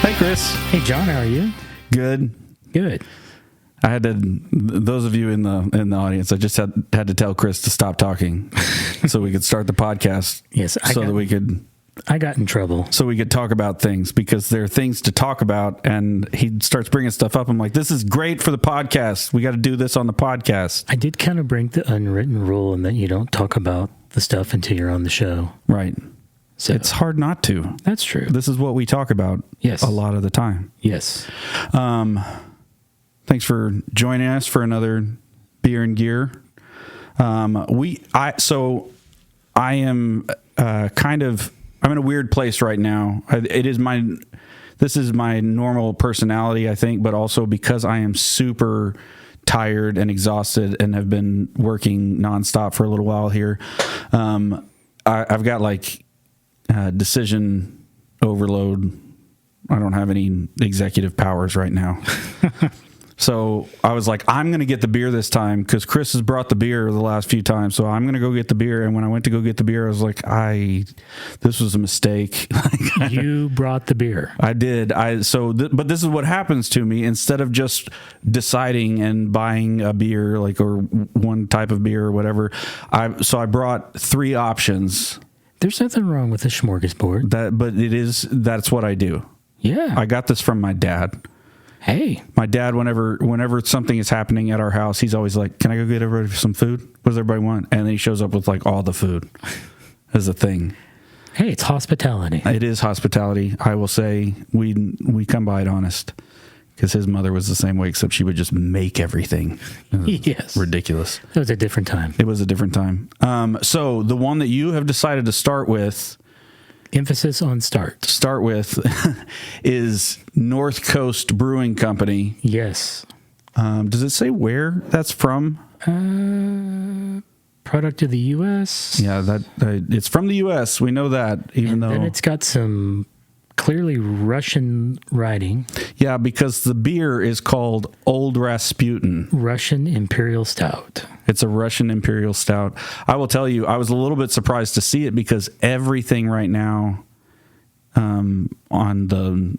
Hey, Kris. Hey, John, how are you? Good. Good. I had to, those of you in the audience, I just had to tell Kris to stop talking so we could start the podcast. Yes, I got in trouble. So we could talk about things because there are things to talk about, and he starts bringing stuff up. I'm like, this is great for the podcast. We got to do this on the podcast. I did kind of break the unwritten rule in that you don't talk about the stuff until you're on the show. Right. So it's hard not to. That's true. This is what we talk about yes. a lot of the time. Yes. Thanks for joining us for another Beer and Gear. I'm in a weird place right now. This is my normal personality, I think, but also because I am super tired and exhausted and have been working nonstop for a little while here. I've got decision overload. I don't have any executive powers right now. So I was like, I'm going to get the beer this time because Kris has brought the beer the last few times. So I'm going to go get the beer. And when I went to go get the beer, I was like, this was a mistake. You brought the beer. I did. But this is what happens to me. Instead of just deciding and buying a beer, or one type of beer or whatever, I brought 3 options. There's nothing wrong with a smorgasbord. That's what I do. Yeah. I got this from my dad. Hey. My dad, whenever something is happening at our house, he's always like, can I go get everybody some food? What does everybody want? And then he shows up with all the food as a thing. Hey, it's hospitality. It is hospitality. I will say we come by it honest because his mother was the same way, except she would just make everything. Yes. Ridiculous. It was a different time. It was a different time. So the one that you have decided to start with, emphasis on start with is North Coast Brewing Company. Yes. Does it say where that's from? Product of the U.S. Yeah, it's from the U.S. We know that, then it's got some clearly Russian writing. Yeah, because the beer is called Old Rasputin. Russian Imperial Stout. It's a Russian Imperial Stout. I will tell you, I was a little bit surprised to see it because everything right now on the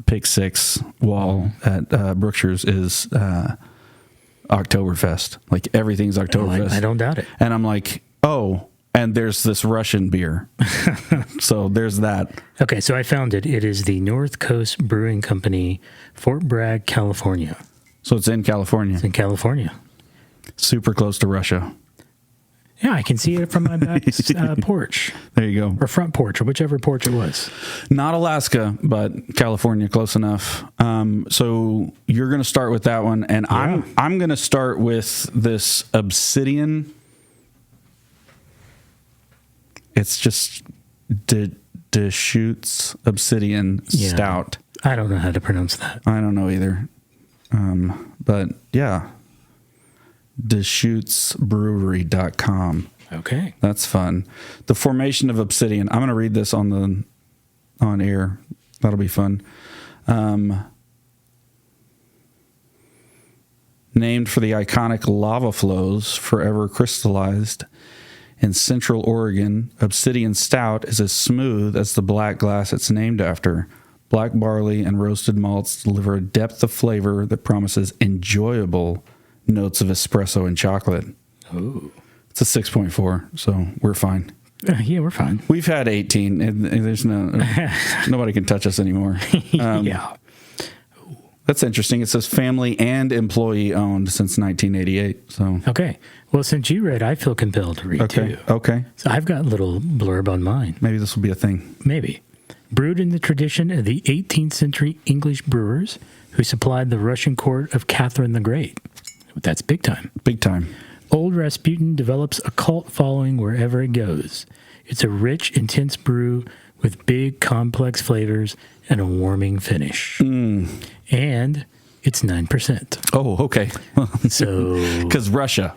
Pick 6 wall at Brookshire's is Oktoberfest. Everything's Oktoberfest. I don't doubt it. And I'm like, oh, and there's this Russian beer. So there's that. Okay, so I found it. It is the North Coast Brewing Company, Fort Bragg, California. So it's in California. It's in California. Super close to Russia. Yeah, I can see it from my back porch. There you go. Or front porch, or whichever porch it was. Not Alaska, but California, close enough. So you're going to start with that one, and yeah. I'm going to start with this Obsidian. It's just Deschutes Obsidian Stout. I don't know how to pronounce that. I don't know either. But yeah. DeschutesBrewery.com. Okay. That's fun. The formation of Obsidian. I'm going to read this on air. That'll be fun. Named for the iconic lava flows forever crystallized in Central Oregon, Obsidian Stout is as smooth as the black glass it's named after. Black barley and roasted malts deliver a depth of flavor that promises enjoyable notes of espresso and chocolate. Ooh. It's a 6.4, so we're fine. Yeah, we're fine. We've had 18, and there's nobody can touch us anymore. Yeah. That's interesting. It says family and employee owned since 1988. So okay. Well, since you read, I feel compelled to read too. Okay. So I've got a little blurb on mine. Maybe this will be a thing. Maybe. Brewed in the tradition of the 18th century English brewers who supplied the Russian court of Catherine the Great. That's big time. Big time. Old Rasputin develops a cult following wherever it goes. It's a rich, intense brew with big, complex flavors and a warming finish. And it's 9%. Oh, okay. So because Russia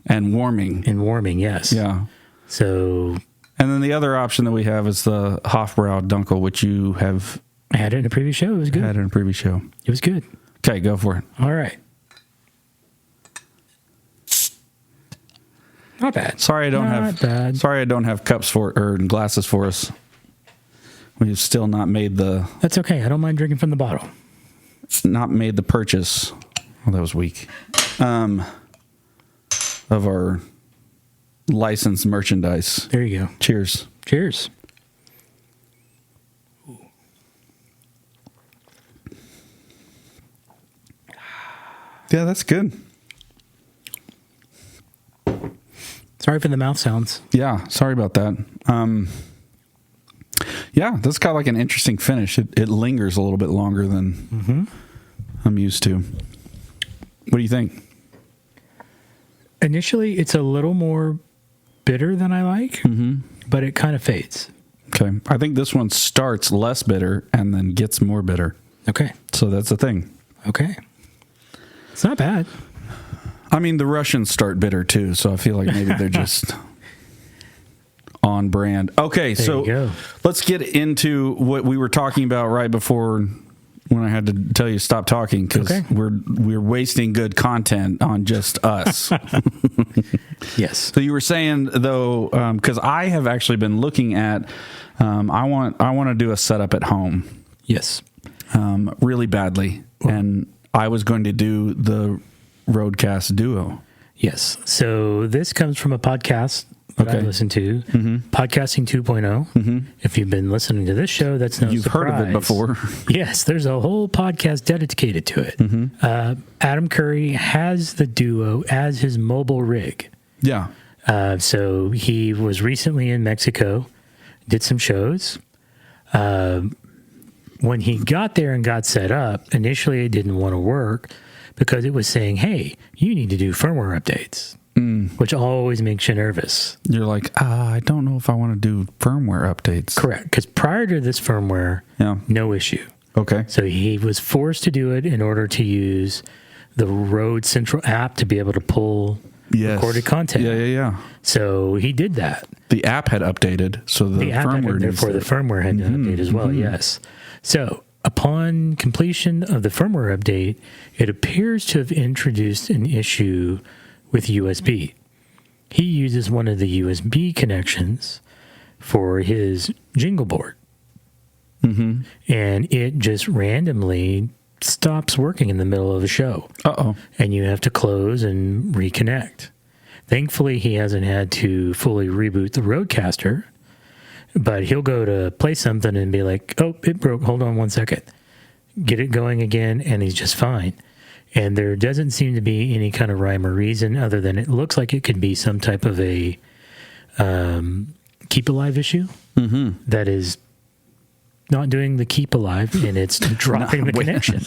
and warming, yes. Yeah. So, and then the other option that we have is the Hofbrau Dunkel, which you have had it in a previous show. It was good. Had it in a previous show. It was good. Okay, go for it. All right. Not bad. Sorry I don't have cups or glasses for us. We've still not made the That's okay. I don't mind drinking from the bottle. purchase. Oh, that was weak. Of our licensed merchandise. There you go. Cheers. Cheers. Yeah, that's good. Sorry for the mouth sounds. Yeah, sorry about that. Yeah, that's got like an interesting finish. It lingers a little bit longer than I'm used to. What do you think? Initially, it's a little more bitter than I like, but it kind of fades. Okay. I think this one starts less bitter and then gets more bitter. Okay. So that's the thing. Okay. It's not bad. I mean, the Russians start bitter too, so I feel like maybe they're just on brand. Okay, There so you go. let's get into what we were talking about right before when I had to tell you to stop talking because Okay. we're wasting good content on just us. Yes. So you were saying though, because I have actually been looking at, I want to do a setup at home, Yes. really badly, and I was going to do the Roadcast Duo. Yes. So this comes from a podcast that I Okay. listen to, Podcasting 2.0. If you've been listening to this show, that's no You've surprise. heard of it before. Yes, there's a whole podcast dedicated to it. Adam Curry has the Duo as his mobile rig. Yeah. So he was recently in Mexico, did some shows. When he got there and got set up, initially it didn't want to work because it was saying, hey, you need to do firmware updates, which always makes you nervous. You're like, I don't know if I want to do firmware updates. Correct. Because prior to this firmware, Yeah. no issue. Okay. So he was forced to do it in order to use the Rode Central app to be able to pull Yes. recorded content. Yeah. So he did that. The app had updated, so the The app had, firmware therefore the firmware had to update as well. Yes. So upon completion of the firmware update, it appears to have introduced an issue with USB. He uses one of the USB connections for his jingle board, and it just randomly stops working in the middle of a show. Uh-oh. And you have to close and reconnect. Thankfully, he hasn't had to fully reboot the Rodecaster, but he'll go to play something and be like, oh, it broke. Hold on 1 second. Get it going again, and he's just fine. And there doesn't seem to be any kind of rhyme or reason other than it looks like it could be some type of a keep alive issue that is not doing the keep alive and it's dropping the connection.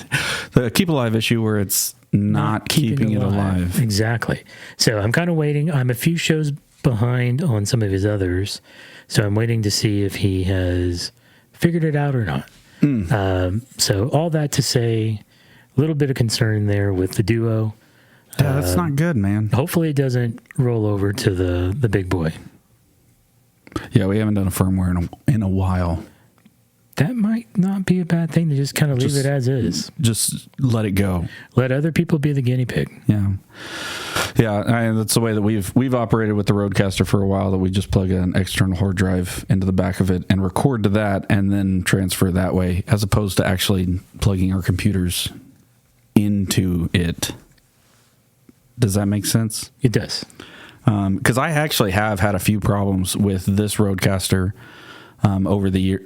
The keep alive issue where it's not keeping it alive. Exactly. So I'm kind of waiting. I'm a few shows behind on some of his others. So I'm waiting to see if he has figured it out or not. So all that to say, a little bit of concern there with the Duo. Yeah, that's not good, man. Hopefully it doesn't roll over to the big boy. Yeah, we haven't done a firmware in a while. That might not be a bad thing to just kind of leave it as is. Just let it go. Let other people be the guinea pig. Yeah. That's the way that we've operated with the Rodecaster for a while, that we just plug an external hard drive into the back of it and record to that and then transfer that way, as opposed to actually plugging our computers into it. Does that make sense? It does. Because I actually have had a few problems with this Rodecaster over the year.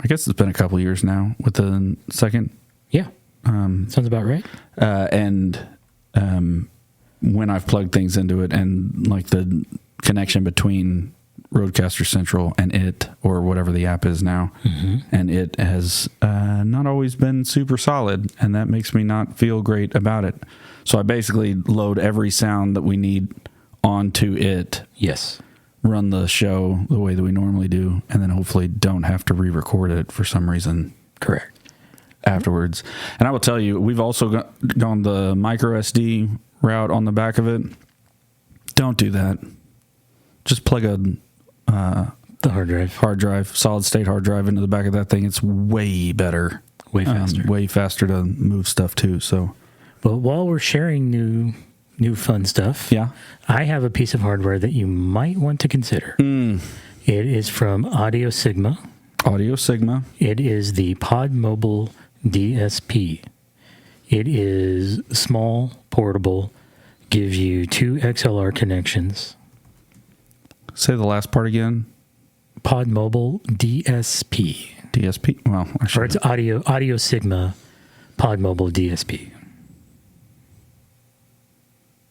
I guess it's been a couple years now with the second. Yeah. Sounds about right. And when I've plugged things into it and like the connection between Rodecaster Central and it, or whatever the app is now, and it has not always been super solid, and that makes me not feel great about it. So I basically load every sound that we need onto it. Yes. Run the show the way that we normally do, and then hopefully don't have to re-record it for some reason. Correct. Afterwards. And I will tell you, we've also gone the micro SD route on the back of it. Don't do that. Just plug the hard drive, solid state hard drive into the back of that thing. It's way better. way faster. Way faster to move stuff too. So, But while we're sharing new fun stuff, yeah. I have a piece of hardware that you might want to consider. It is from Audio Sigma. Audio Sigma. It is the Podmobile DSP. It is small, portable, gives you 2 XLR connections. Say the last part again. Podmobile DSP. DSP? Well, I should. Or it's Audio Sigma Podmobile DSP.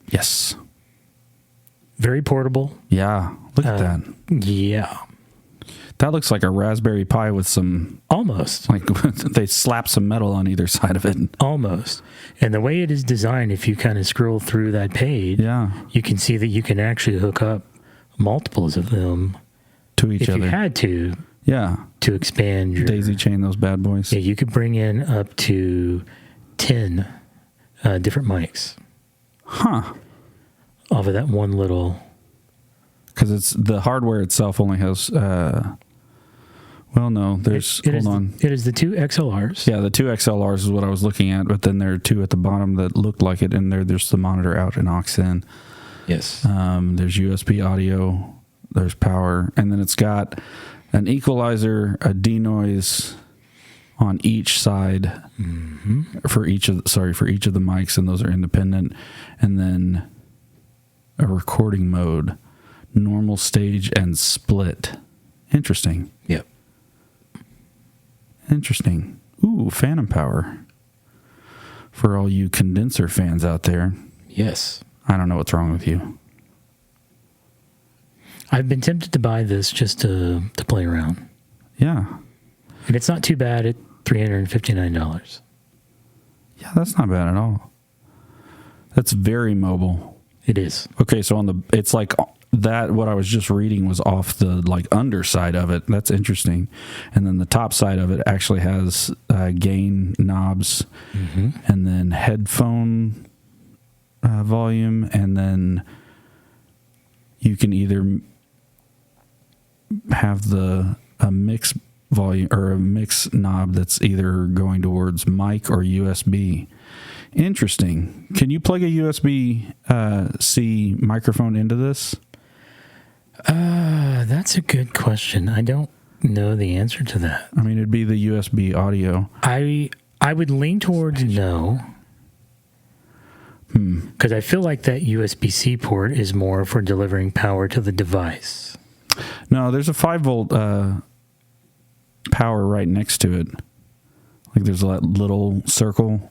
Yes. Very portable. Yeah. Look at that. Yeah. That looks like a Raspberry Pi with some... Almost. Like they slap some metal on either side of it. Almost. And the way it is designed, if you kind of scroll through that page, you can see that you can actually hook up multiples of them to each other. If you had to. Yeah. To expand your... Daisy chain those bad boys. Yeah, you could bring in up to 10 different mics. Huh. Off of that one little... Because it's the hardware itself only has... well, no, there's... hold on. It is the 2 XLRs. Yeah, the 2 XLRs is what I was looking at, but then there are 2 at the bottom that looked like it, and there's the monitor out and aux in. Yes. There's USB audio, there's power, and then it's got an equalizer, a denoise on each side for each of the mics, and those are independent, and then a recording mode, normal, stage, and split. Interesting. Yep. Interesting. Ooh, phantom power for all you condenser fans out there. Yes. I don't know what's wrong with you. I've been tempted to buy this just to play around. Yeah. And it's not too bad at $359. Yeah, that's not bad at all. That's very mobile. It is. Okay, so it's like that, what I was just reading was off the like underside of it. That's interesting. And then the top side of it actually has gain knobs and then headphone volume, and then you can either have a mix volume or a mix knob that's either going towards mic or USB. Interesting. Can you plug a USB-C microphone into this? That's a good question. I don't know the answer to that. I mean, it'd be the USB audio. I would lean towards no. Because I feel like that USB-C port is more for delivering power to the device. No, there's a 5-volt power right next to it. Like there's that little circle.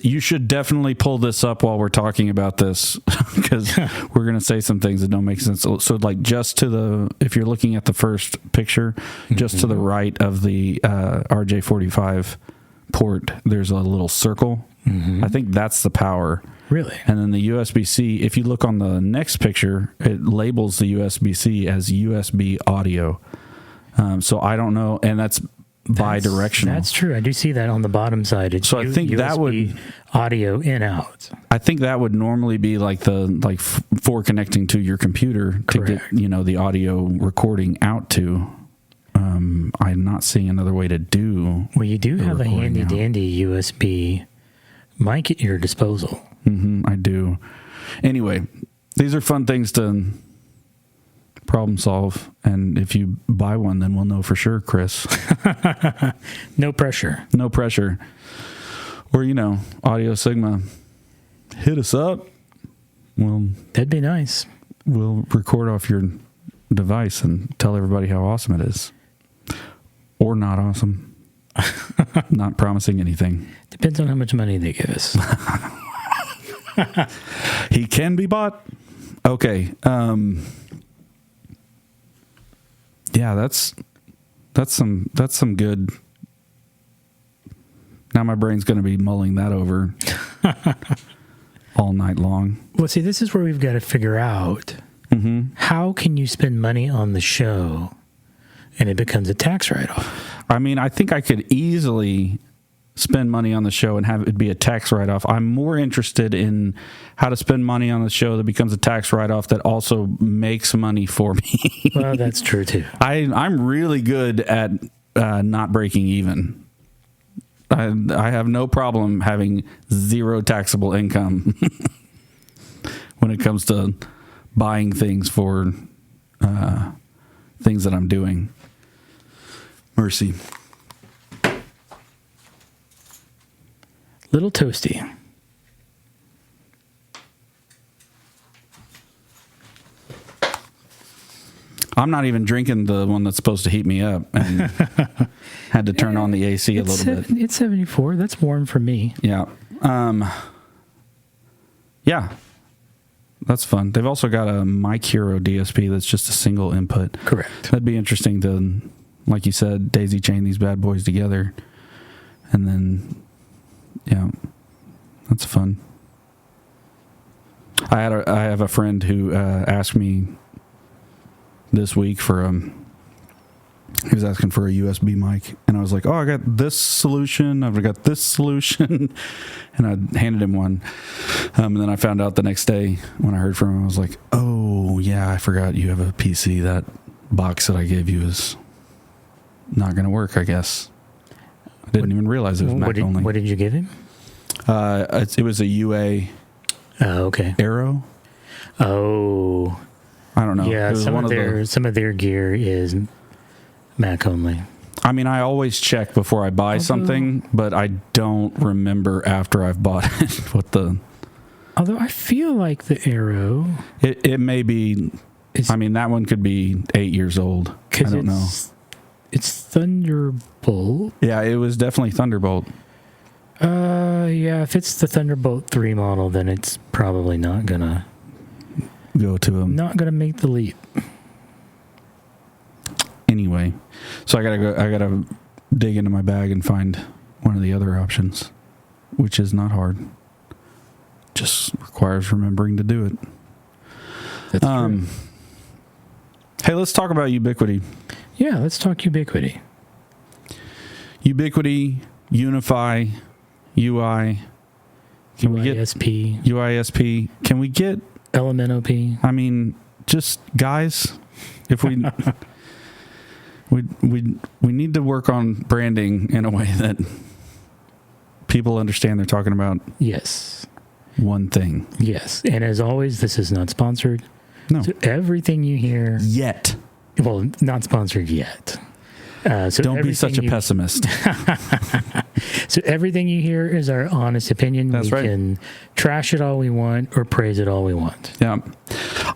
You should definitely pull this up while we're talking about this, because we're going to say some things that don't make sense. So like just to if you're looking at the first picture, just to the right of the RJ45 port, there's a little circle. I think that's the power. Really? And then the USB-C, if you look on the next picture, it labels the USB-C as USB audio. So I don't know, and that's bi-directional. That's true. I do see that on the bottom side. It's so I think USB that would audio in out. I think that would normally be like for connecting to your computer. Correct. To get the audio recording out to. I'm not seeing another way to do. Well, you do have a handy dandy USB mic at your disposal. I do. Anyway, these are fun things to problem solve, and if you buy one, then we'll know for sure, Kris. No pressure. No pressure. Or, Audio Sigma, hit us up. Well, that'd be nice. We'll record off your device and tell everybody how awesome it is. Or not awesome. Not promising anything. Depends on how much money they give us. He can be bought. Okay. Yeah, that's some good. Now my brain's going to be mulling that over all night long. Well, see, this is where we've got to figure out how can you spend money on the show and it becomes a tax write-off. I mean, I think I could easily spend money on the show and have it be a tax write-off. I'm more interested in how to spend money on the show that becomes a tax write-off that also makes money for me. Well, that's true too. I'm really good at not breaking even. I have no problem having zero taxable income when it comes to buying things for things that I'm doing. Mercy. Little toasty. I'm not even drinking the one that's supposed to heat me up, and had to turn on the AC a little bit. It's 74. That's warm for me. Yeah. Yeah. That's fun. They've also got a Mic Hero DSP that's just a single input. Correct. That'd be interesting to, like you said, daisy chain these bad boys together. And then, yeah, that's fun. I have a friend who asked me this week for he was asking for a USB mic, and I was like, oh, I got this solution, I've got this solution, and I handed him one, and then I found out the next day when I heard from him, I was like, oh yeah, I forgot you have a PC. That box that I gave you is not going to work, I guess. I didn't even realize it was Mac only. What did you give him? It was a UA Arrow. Oh, I don't know. Yeah, some of their gear is Mac only. I mean, I always check before I buy something, but I don't remember after I've bought it what the... Although I feel like the Arrow... It may be... I mean, that one could be 8 years old. I don't know. It's Thunderbolt. Yeah, it was definitely Thunderbolt. Yeah, if it's the Thunderbolt 3 model, then it's probably not gonna... Go to him. Not gonna make the leap. Anyway, so I gotta dig into my bag and find one of the other options, which is not hard. Just requires remembering to do it. That's true. Hey, let's talk about Ubiquiti. Yeah, let's talk Ubiquiti. Ubiquiti, UniFi, UI. Can we get UISP? Can we get LMNOP? I mean, just guys, if we we need to work on branding in a way that people understand they're talking about. Yes. One thing. Yes. And as always, this is not sponsored. No. So everything you hear... Yet. Well, not sponsored yet. So don't be such a pessimist. So everything you hear is our honest opinion. That's right. We can trash it all we want or praise it all we want. Yeah.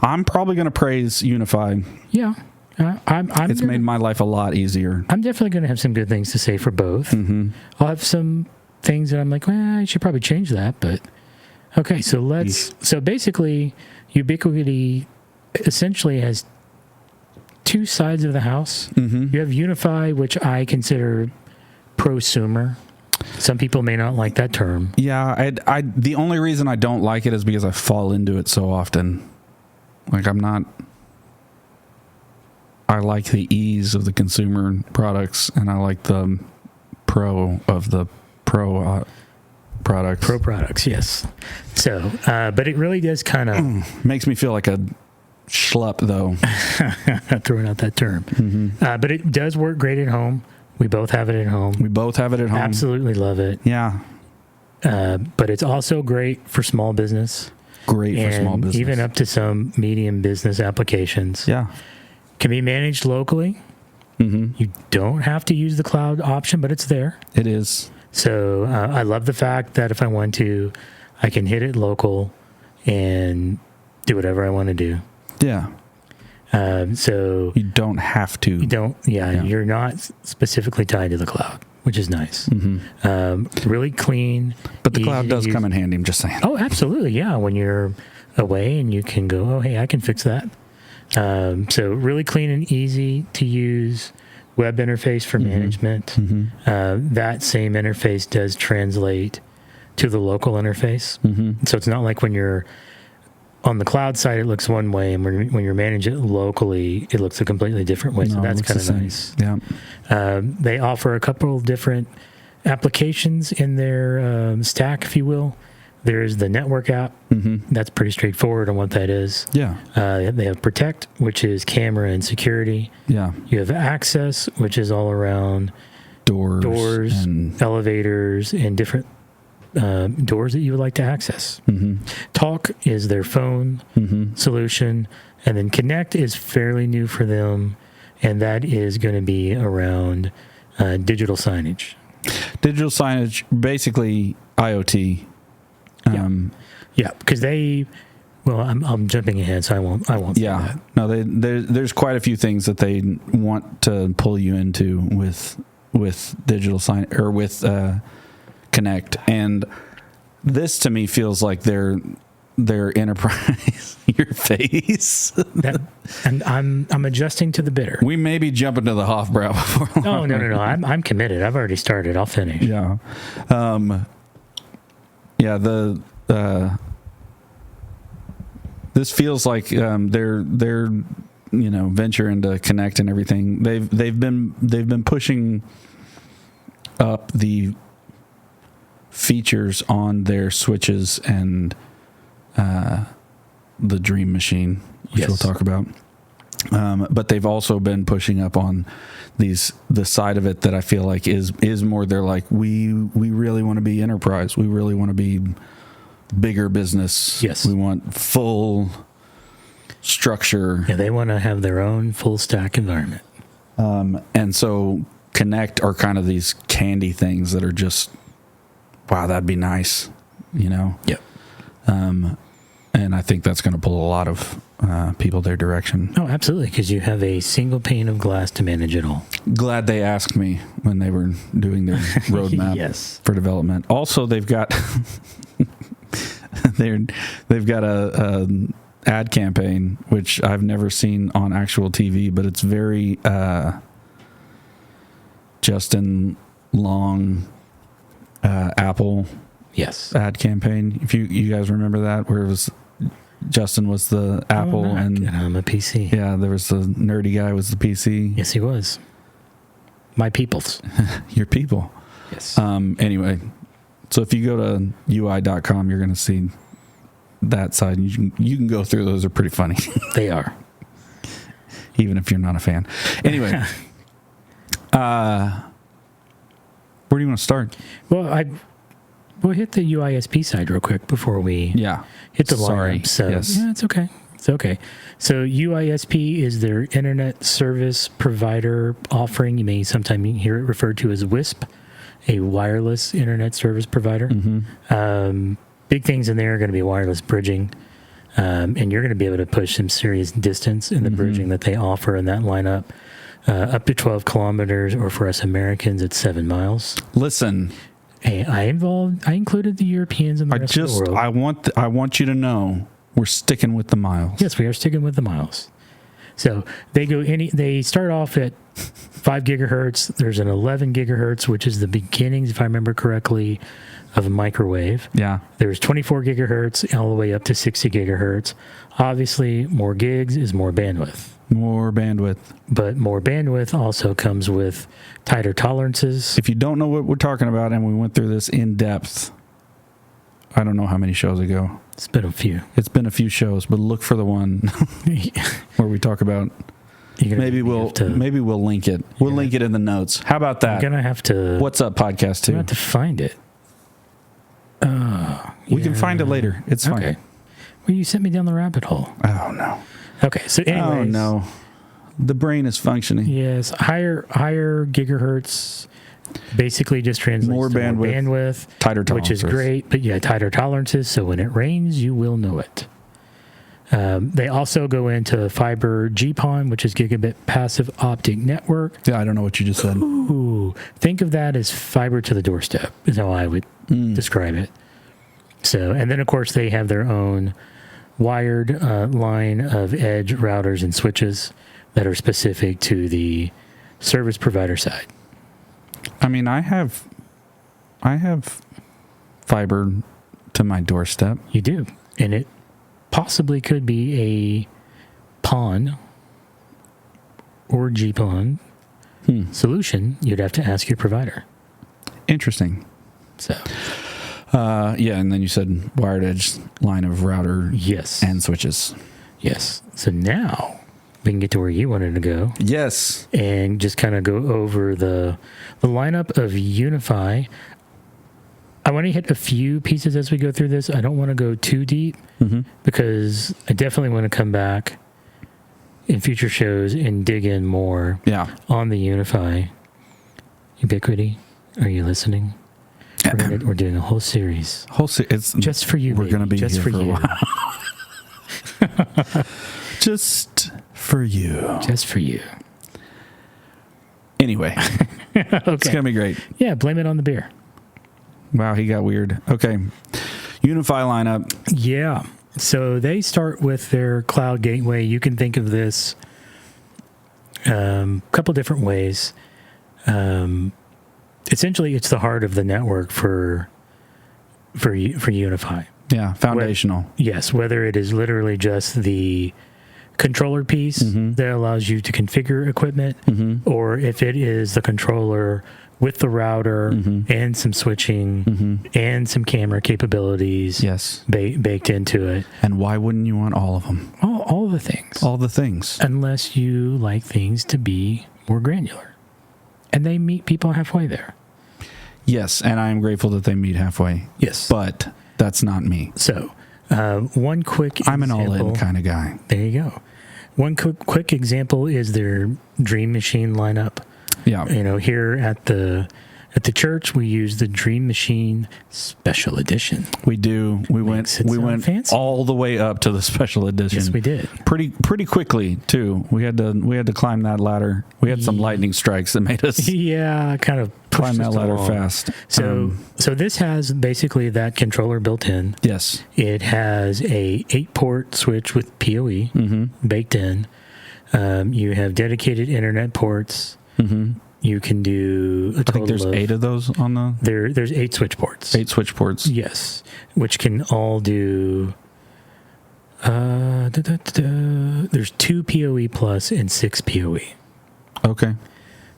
I'm probably going to praise UniFi. Yeah. It's made my life a lot easier. I'm definitely going to have some good things to say for both. Mm-hmm. I'll have some things that I'm like, well, I should probably change that. But okay, so so basically, Ubiquiti essentially has two sides of the house. Mm-hmm. You have UniFi, which I consider prosumer. Some people may not like that term. Yeah, I the only reason I don't like it is because I fall into it so often. Like I like the ease of the consumer products, and I like the pro of the pro products. Pro products, yes. So, but it really does kind of... Makes me feel like a schlup, though. Throwing out that term. Mm-hmm. But it does work great at home. We both have it at home. Absolutely love it. Yeah. But it's also great for small business. Great for small business. Even up to some medium business applications. Yeah. Can be managed locally. Mm-hmm. You don't have to use the cloud option, but it's there. It is. So I love the fact that if I want to, I can hit it local and do whatever I want to do. Yeah. So you don't have to. You're not specifically tied to the cloud, which is nice. Mm-hmm. Really clean. But the cloud does come in handy, I'm just saying. Oh, absolutely. Yeah. When you're away and you can go, oh, hey, I can fix that. So really clean and easy to use web interface for management. Mm-hmm. That same interface does translate to the local interface. Mm-hmm. So it's not like when you're on the cloud side, it looks one way, and when you're managing it locally, it looks a completely different way. So that's kind of nice. Yeah. They offer a couple of different applications in their stack, if you will. There's the network app. Mm-hmm. That's pretty straightforward on what that is. Yeah. They have Protect, which is camera and security. Yeah. You have Access, which is all around doors and elevators and different doors that you would like to access. Mm-hmm. Talk is their phone solution. And then Connect is fairly new for them. and that is going to be around digital signage. Digital signage, basically IoT. Yeah, because I'm jumping ahead, so I won't say that. No, there's quite a few things that they want to pull you into with digital sign or with Connect, and this to me feels like their enterprise. Your face. And I'm adjusting to the bitter. We may be jumping to the Hofbrau before long. No. I'm committed. I've already started. I'll finish. Yeah. This feels like their venture into Connect and everything. They've been pushing up the features on their switches and the Dream Machine, which we'll talk about. But they've also been pushing up on the side of it that I feel like is more. They're like, we really want to be enterprise. We really want to be bigger business. Yes, we want full structure. Yeah, they want to have their own full stack environment. And so Connect are kind of these candy things that are just, wow, that'd be nice, Yep. And I think that's going to pull a lot of people their direction. Oh, absolutely, because you have a single pane of glass to manage it all. Glad they asked me when they were doing their roadmap Yes. for development. Also, they've got they've got a ad campaign which I've never seen on actual TV, but it's very Justin Long Apple ad campaign. If you guys remember that, where it was Justin was the Apple and I'm a PC. Yeah, there was the nerdy guy was the PC. Yes, he was. My peoples. Your people. Yes. Anyway, so if you go to UI.com, you're going to see that side. You can go through those. Are pretty funny. They are. Even if you're not a fan. Anyway, where do you want to start? Well, we'll hit the UISP side real quick before we hit the lineup. So yeah, it's okay. It's okay. So UISP is their internet service provider offering. You may sometimes hear it referred to as WISP, a wireless internet service provider. Mm-hmm. Big things in there are going to be wireless bridging, and you're going to be able to push some serious distance in the bridging that they offer in that lineup, up to 12 kilometers, or for us Americans, it's 7 miles. Listen. Hey, I included the Europeans and the rest of the world. I want you to know we're sticking with the miles. Yes, we are sticking with the miles. So they start off at 5 gigahertz. There's an 11 gigahertz, which is the beginnings, if I remember correctly, of a microwave. Yeah. There's 24 gigahertz all the way up to 60 gigahertz. Obviously, more gigs is more bandwidth. More bandwidth. But more bandwidth also comes with tighter tolerances. If you don't know what we're talking about, and we went through this in depth, I don't know how many shows ago. It's been a few. It's been a few shows, but look for the one where we talk about. Maybe we'll link it. We'll link it in the notes. How about that? I'm gonna have to. What's up, podcast 2? I'm gonna have to find it. We can find it later. It's fine. Okay. Well, you sent me down the rabbit hole. Oh no. Okay, so anyways. Oh no. The brain is functioning. Yes, higher gigahertz basically just translates more to bandwidth, more bandwidth, tighter tolerances, which is great. But yeah, tighter tolerances. So when it rains, you will know it. They also go into fiber GPON, which is gigabit passive optic network. Yeah, I don't know what you just said. Ooh, think of that as fiber to the doorstep is how I would describe it. So, and then of course they have their own wired line of edge routers and switches that are specific to the service provider side. I mean, I have fiber to my doorstep. You do, and it possibly could be a PON or GPON solution. You'd have to ask your provider. Interesting. So, yeah, and then you said wired edge line of router, yes, and switches. Yes. So now we can get to where you wanted to go. Yes, and just kind of go over the lineup of UniFi. I want to hit a few pieces as we go through this. I don't want to go too deep because I definitely want to come back in future shows and dig in more on the UniFi. Ubiquity, are you listening? We're doing a whole series. It's just for you. We're going to be just here for a while. Just for you. Just for you. Anyway, it's going to be great. Yeah, blame it on the beer. Wow, he got weird. Okay. UniFi lineup. Yeah. So they start with their cloud gateway. You can think of this a couple different ways. Essentially, it's the heart of the network for UniFi. Yeah, foundational. Yes, whether it is literally just the controller piece that allows you to configure equipment, or if it is the controller with the router and some switching and some camera capabilities baked into it. And why wouldn't you want all of them? All the things. All the things. Unless you like things to be more granular. And they meet people halfway there. Yes, and I am grateful that they meet halfway. Yes. But that's not me. So, one quick I'm an all-in kind of guy. There you go. One quick example is their Dream Machine lineup. Yeah. Here at the church, we use the Dream Machine Special Edition. We do. We went fancy. all the way up to the Special Edition. Yes, we did. Pretty quickly too. We had to climb that ladder. We had some lightning strikes that made us kind of climb that ladder fast. So this has basically that controller built in. Yes. It has a 8-port switch with PoE baked in. You have dedicated internet ports. You can do I think there's 8 of those on the... There's 8 switch ports. 8 switch ports. Yes. Which can all do... there's 2 PoE plus and 6 PoE. Okay.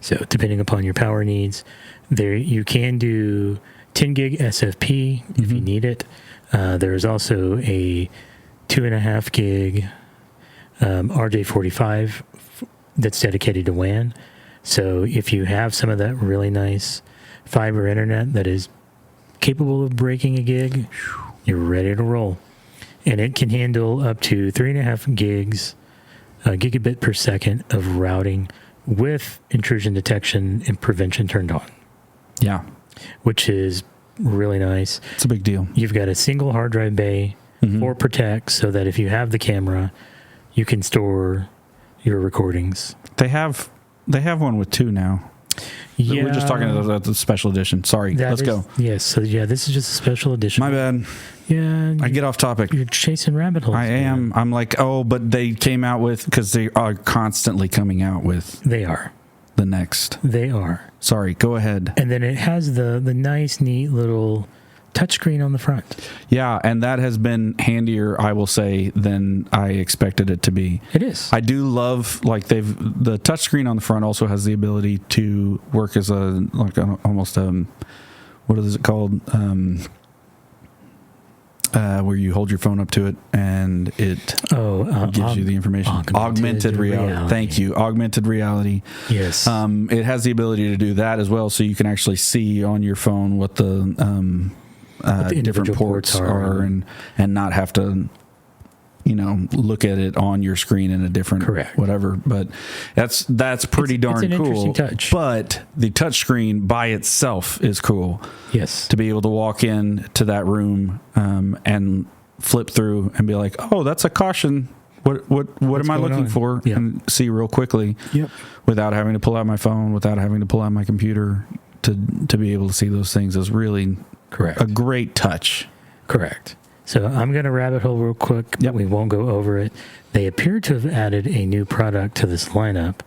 So depending upon your power needs, there you can do 10 gig SFP if you need it. There's also a 2.5 gig RJ45 that's dedicated to WAN. So if you have some of that really nice fiber internet that is capable of breaking a gig, you're ready to roll. And it can handle up to 3.5 gigs, gigabit per second of routing with intrusion detection and prevention turned on. Yeah. Which is really nice. It's a big deal. You've got a single hard drive bay for Protect so that if you have the camera, you can store your recordings. They have one with 2 now. Yeah. We're just talking about the special edition. Sorry. Let's go. Yes. So, this is just a special edition. My bad. Yeah. I get off topic. You're chasing rabbit holes. I am. I'm like, but they came out with, because they are constantly coming out with. They are. The next. They are. Sorry. Go ahead. And then it has the nice, neat little touchscreen on the front. Yeah, and that has been handier, I will say, than I expected it to be. It is. I do love the touchscreen on the front also has the ability to work as almost what is it called? Where you hold your phone up to it and it gives you the information. Augmented reality. Thank you. Augmented reality. Yes. It has the ability to do that as well, so you can actually see on your phone what the different ports are and not have to look at it on your screen in a different whatever. But that's pretty darn it's an cool. Interesting touch. But the touchscreen by itself is cool. Yes. To be able to walk in to that room and flip through and be like, oh, that's a caution. What am I looking for? Yep. And see real quickly. Yep. Without having to pull out my phone, without having to pull out my computer to be able to see those things is really a great touch. Correct. So I'm going to rabbit hole real quick. Yep. We won't go over it. They appear to have added a new product to this lineup.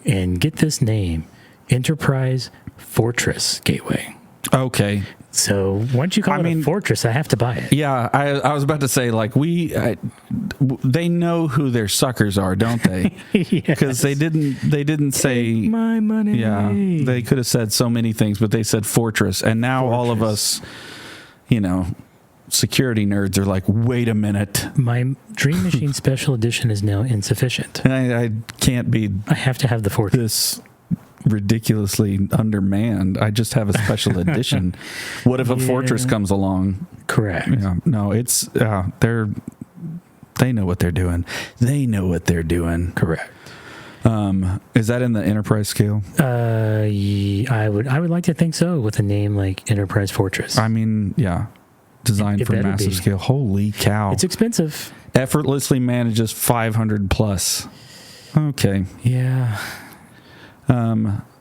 And get this name, Enterprise Fortress Gateway. Okay. So once you call it a Fortress, I have to buy it. Yeah, I was about to say, they know who their suckers are, don't they? Because they didn't say my money. Yeah, they could have said so many things, but they said Fortress, and now all of us, security nerds are like, wait a minute. My Dream Machine Special Edition is now insufficient. I can't be. I have to have the Fortress. This ridiculously undermanned. I just have a special edition. What if a Fortress comes along? Correct. Yeah. No, it's they're They know what they're doing. They know what they're doing. Correct. Is that in the enterprise scale? I would like to think so, with a name like Enterprise Fortress. I mean, yeah. Designed for massive scale. Holy cow. It's expensive. Effortlessly manages 500 plus. Okay. Yeah.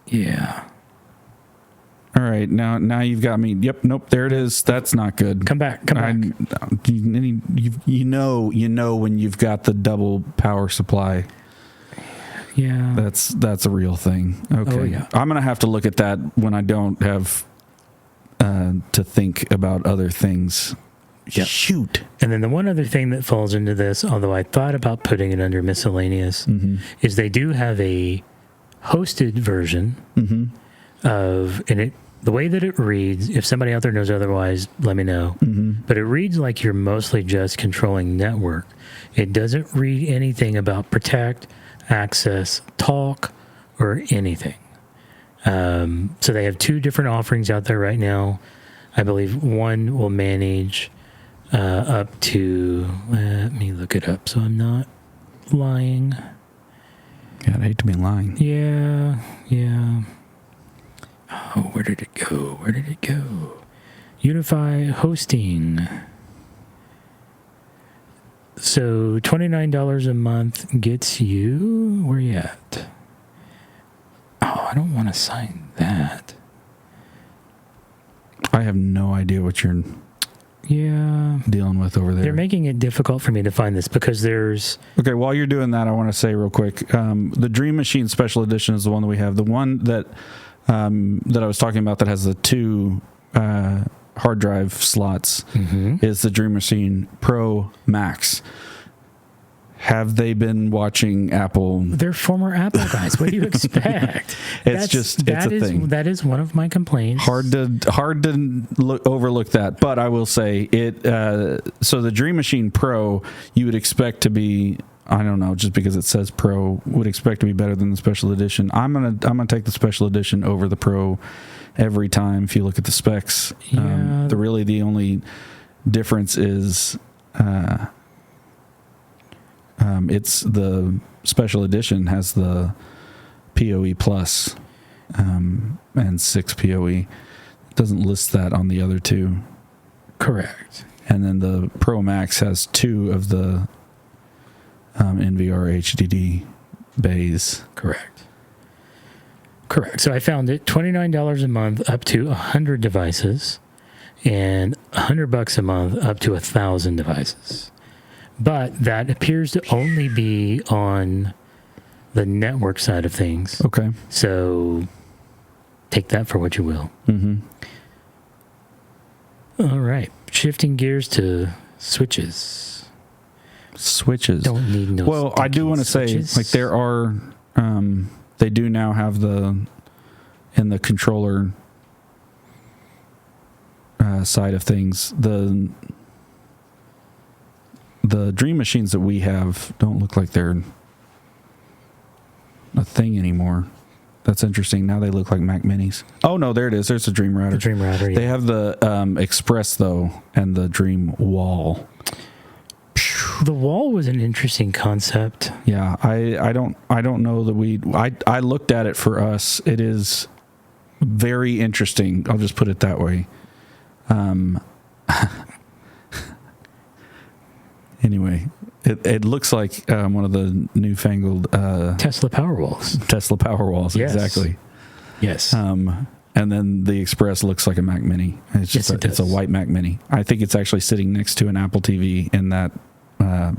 Yeah. All right. Now you've got me. Yep. Nope. There it is. That's not good. Come back. You know when you've got the double power supply. Yeah. That's a real thing. Okay. Oh, yeah. I'm gonna have to look at that when I don't have to think about other things. Yep. Shoot. And then the one other thing that falls into this, although I thought about putting it under miscellaneous, is they do have a hosted version of, and the way that it reads, if somebody out there knows otherwise, let me know. But it reads like you're mostly just controlling network. It doesn't read anything about protect, access, talk, or anything. So they have two different offerings out there right now. I believe one will manage up to, let me look it up so I'm not lying. Yeah, I'd hate to be lying. Yeah. Oh, where did it go? UniFi hosting. So $29 a month gets you, where you at? Oh, I don't want to sign that. I have no idea what you're dealing with over there. They're making it difficult for me to find this because there's... Okay, while you're doing that, I want to say real quick, the Dream Machine Special Edition is the one that we have. The one that I was talking about that has the two hard drive slots is the Dream Machine Pro Max. Have they been watching Apple? They're former Apple guys. What do you expect? It's a thing. That is one of my complaints. Hard to overlook that. But I will say it. So the Dream Machine Pro, you would expect to be, I don't know, just because it says Pro, would expect to be better than the Special Edition. I'm gonna take the Special Edition over the Pro every time. If you look at the specs, the only difference is. It's the Special Edition has the PoE Plus and 6 PoE. It doesn't list that on the other two. Correct. And then the Pro Max has 2 of the NVR HDD bays. Correct. So I found it $29 a month up to 100 devices and $100 a month up to 1,000 devices. But that appears to only be on the network side of things. Okay. So take that for what you will. All right. Shifting gears to switches. Don't need no. Well, I do want to say, like, there are, they do now have in the controller side of things, the Dream Machines that we have don't look like they're a thing anymore. That's interesting. Now they look like Mac Minis. Oh, no, there it is. There's the Dream Router. The Dream Router, yeah. They have the Express, though, and the Dream Wall. The Wall was an interesting concept. Yeah, I don't know that I looked at it for us. It is very interesting. I'll just put it that way. Anyway, it looks like one of the newfangled Tesla Powerwalls. Yes. Exactly. Yes. And then the Express looks like a Mac Mini. It's just it's a white Mac Mini. I think it's actually sitting next to an Apple TV in that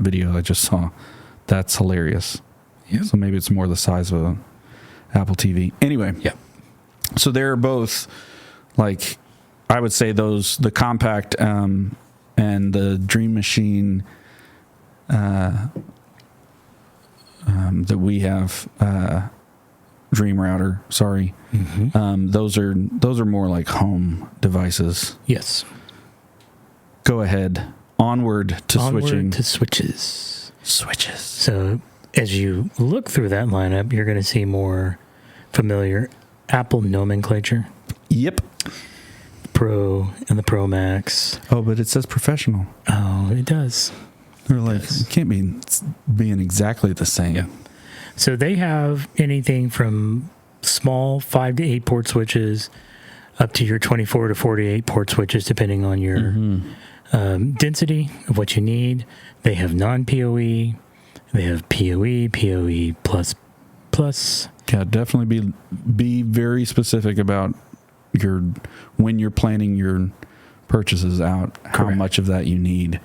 video I just saw. That's hilarious. Yep. So maybe it's more the size of an Apple TV. Anyway. Yep. So they're both, like, I would say the compact and the Dream Machine that we have, Dream Router, sorry. Those are more like home devices. Yes. Go ahead. Onward to switches. Switches. So as you look through that lineup, you're going to see more familiar Apple nomenclature. Yep. Pro and the Pro Max. Oh, but it says professional. Oh, it does. They're like, it can't be being exactly the same. Yeah. So they have anything from small 5 to 8 port switches up to your 24 to 48 port switches, depending on your density of what you need. They have non-PoE. They have PoE, PoE plus. Yeah, definitely be very specific about when you're planning your purchases out, how much of that you need.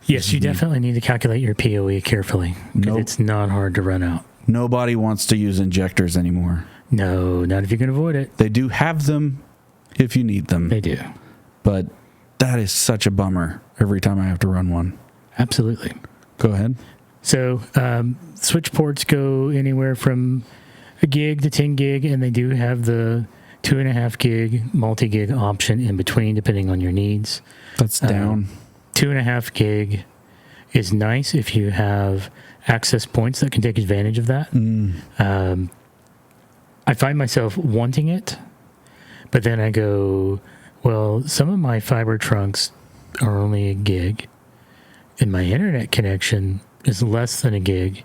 Yes, you definitely need to calculate your PoE carefully because it's not hard to run out. Nobody wants to use injectors anymore. No, not if you can avoid it. They do have them if you need them. They do. But that is such a bummer every time I have to run one. Absolutely. Go ahead. So switch ports go anywhere from a gig to 10 gig, and they do have the 2.5 gig multi-gig option in between, depending on your needs. That's down. 2.5 gig is nice if you have access points that can take advantage of that. I find myself wanting it, but then I go, well, some of my fiber trunks are only a gig, and my internet connection is less than a gig.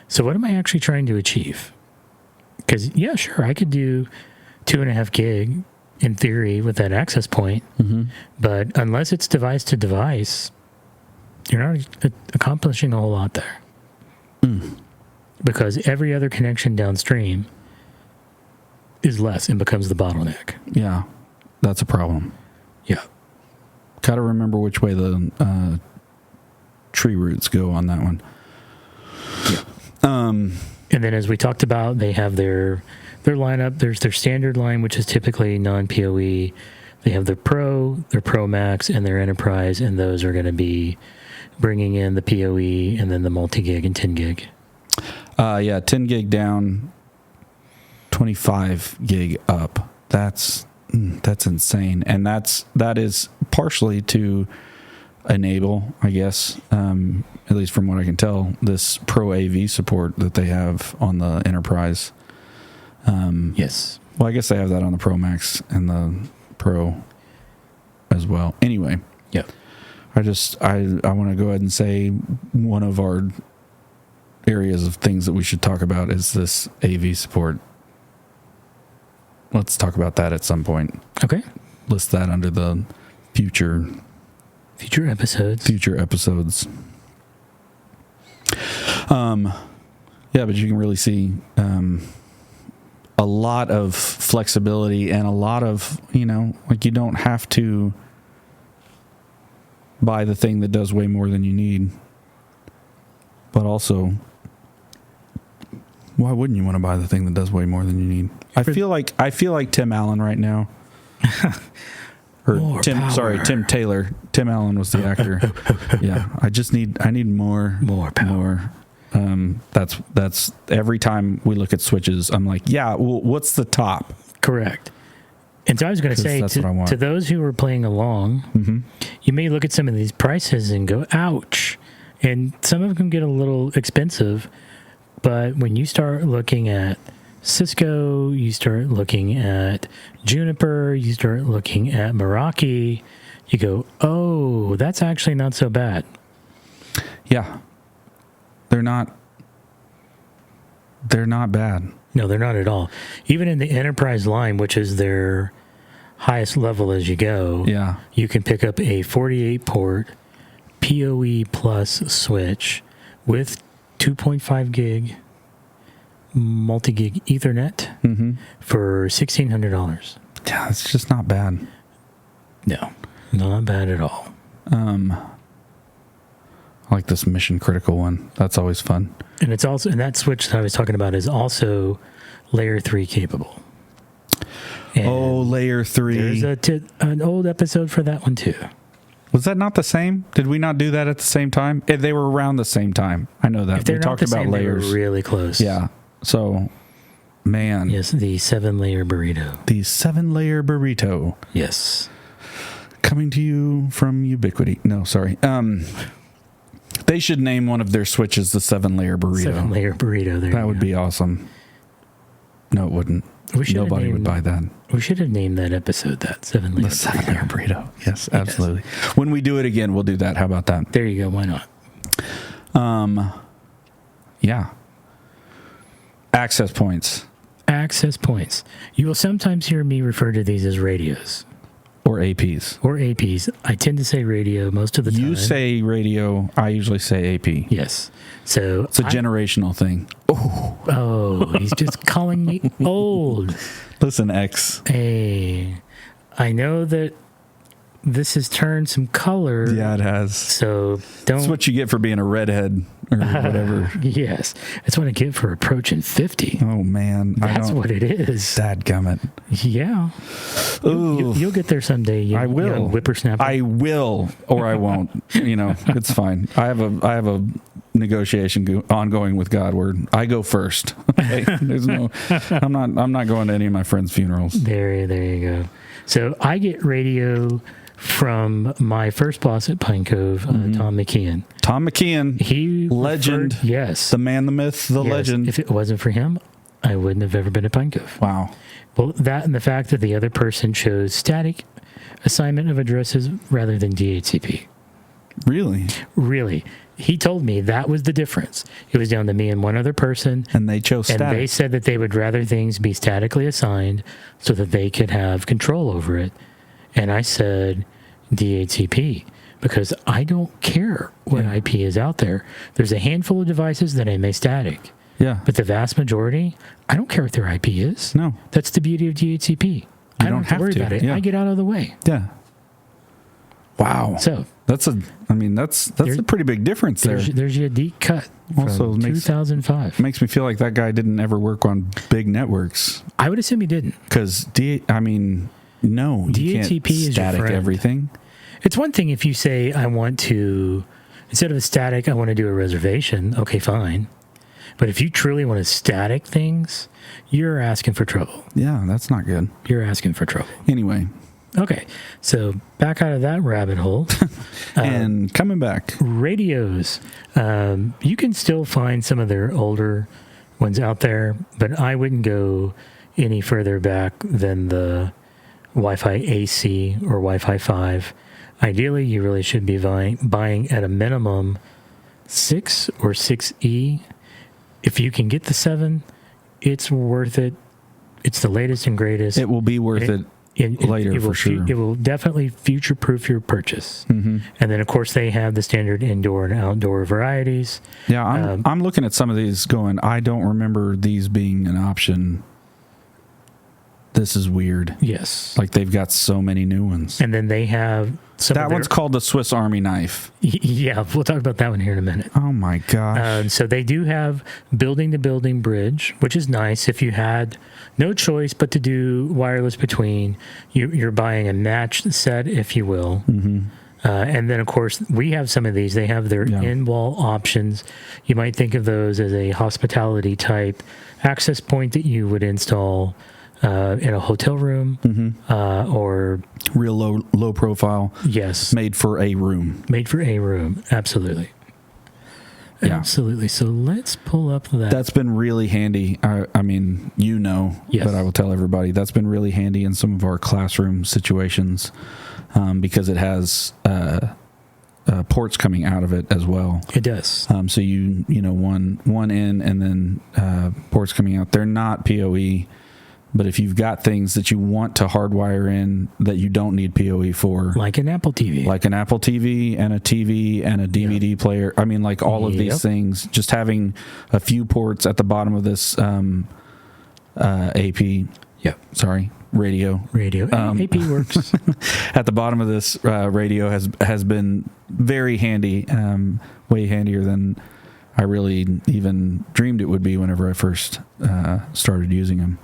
So what am I actually trying to achieve? Because, yeah, sure, I could do 2.5 gig in theory with that access point, but unless it's device to device, you're not accomplishing a whole lot there. Because every other connection downstream is less and becomes the bottleneck. Yeah, that's a problem. Yeah. Got to remember which way the tree roots go on that one. Yeah. And then, as we talked about, they have their lineup. There's their standard line, which is typically non-PoE. They have their Pro Max, and their Enterprise, and those are going to be bringing in the PoE and then the multi-gig and 10 gig. 10 gig down, 25 gig up. That's insane, and that is partially to enable, I guess, at least from what I can tell, this Pro AV support that they have on the Enterprise. Yes. Well, I guess they have that on the Pro Max and the Pro as well. Anyway. Yeah. I want to go ahead and say one of our areas of things that we should talk about is this AV support. Let's talk about that at some point. Okay. List that under the future episodes. Yeah, but you can really see a lot of flexibility and a lot of, like you don't have to buy the thing that does way more than you need. But also, why wouldn't you want to buy the thing that does way more than you need? I feel like Tim Allen right now. Or Tim Taylor. Tim Allen was the actor. Yeah, I need more power. That's every time we look at switches, I'm like, yeah, well, what's the top? Correct. And so I was going to say to those who are playing along, you may look at some of these prices and go, ouch. And some of them can get a little expensive. But when you start looking at Cisco, you start looking at Juniper, you start looking at Meraki, you go, oh, that's actually not so bad. Yeah. They're not bad. No, they're not at all. Even in the Enterprise line, which is their highest level as you go, you can pick up a 48-port PoE plus switch with 2.5 gig multi-gig Ethernet for $1,600. Yeah, it's just not bad. No, not bad at all. I like this mission critical one. That's always fun. And it's also, and that switch that I was talking about is also layer 3 capable. And layer 3. There's an old episode for that one too. Was that not the same? Did we not do that at the same time? They were around the same time. I know that. If they're we not talked the about same, layers. They were really close. Yeah. So, man. Yes, the 7-layer burrito. The 7-layer burrito. Yes. Coming to you from Ubiquity. No, sorry. They should name one of their switches the 7-layer burrito. 7-layer burrito. That would be awesome. No, it wouldn't. Nobody would buy that. We should have named that episode that 7-layer burrito. The 7-layer burrito. Yes, absolutely. Yes. When we do it again, we'll do that. How about that? There you go. Why not? Yeah. Access points. Access points. You will sometimes hear me refer to these as radios. Or APs. Or APs. I tend to say radio most of the time. You say radio. I usually say AP. Yes. So it's a generational thing. Oh, he's just calling me old. Listen, X. Hey, I know that this has turned some color. Yeah, it has. So don't. That's what you get for being a redhead or whatever. Yes. That's what I get for approaching 50. Oh, man. That's what it is. Dadgummit. Yeah. You'll get there someday. I will. Young whippersnapper. I will, or I won't. It's fine. I have a negotiation ongoing with God where I go first. Okay? There's no. I'm not going to any of my friends' funerals. There you go. So I get radio from my first boss at Pine Cove, Tom McKeon. Tom McKeon, he legend. Yes, the man, the myth, the legend. If it wasn't for him, I wouldn't have ever been at Pine Cove. Wow. Well, that and the fact that the other person chose static assignment of addresses rather than DHCP. Really. He told me that was the difference. It was down to me and one other person. And they chose static. And they said that they would rather things be statically assigned so that they could have control over it. And I said DHCP because I don't care what IP is out there. There's a handful of devices that I may static. Yeah. But the vast majority, I don't care what their IP is. No. That's the beauty of DHCP. I don't have to worry about it. Yeah. I get out of the way. Yeah. Wow. So that's a pretty big difference there. There's your deep cut Also from 2005. Makes me feel like that guy didn't ever work on big networks. I would assume he didn't. Because no, you DHCP can't is static your friend. everything. It's one thing if you say, I want to, instead of a static, I want to do a reservation. Okay, fine. But if you truly want to static things, you're asking for trouble. Yeah, that's not good. You're asking for trouble. Anyway. Okay, so back out of that rabbit hole. And coming back. Radios. You can still find some of their older ones out there, but I wouldn't go any further back than the Wi-Fi AC or Wi-Fi 5. Ideally, you really should be buying at a minimum 6 or 6E. If you can get the 7, it's worth it. It's the latest and greatest. It will be worth it later for sure. It will definitely future-proof your purchase. Mm-hmm. And then, of course, they have the standard indoor and outdoor varieties. Yeah, I'm looking at some of these going, I don't remember these being an option. This is weird. Yes. Like they've got so many new ones. And then they have that one's called the Swiss Army knife. Yeah, we'll talk about that one here in a minute. Oh my gosh. So they do have building-to-building bridge, which is nice. If you had no choice but to do wireless between, you're buying a matched set, if you will. Mm-hmm. And then, of course, we have some of these. They have their in-wall options. You might think of those as a hospitality-type access point that you would install in a hotel room, or real low profile. Yes, made for a room. Absolutely. Yeah. Absolutely. So let's pull up that. That's been really handy. I mean, yes. But I will tell everybody that's been really handy in some of our classroom situations because it has ports coming out of it as well. It does. So one in and then ports coming out. They're not PoE. But if you've got things that you want to hardwire in that you don't need PoE for. Like an Apple TV. Like an Apple TV and a DVD player. I mean, like all of these things. Just having a few ports at the bottom of this AP. Yep. Sorry. Radio. AP works. At the bottom of this radio has been very handy. Way handier than I really even dreamed it would be whenever I first started using them.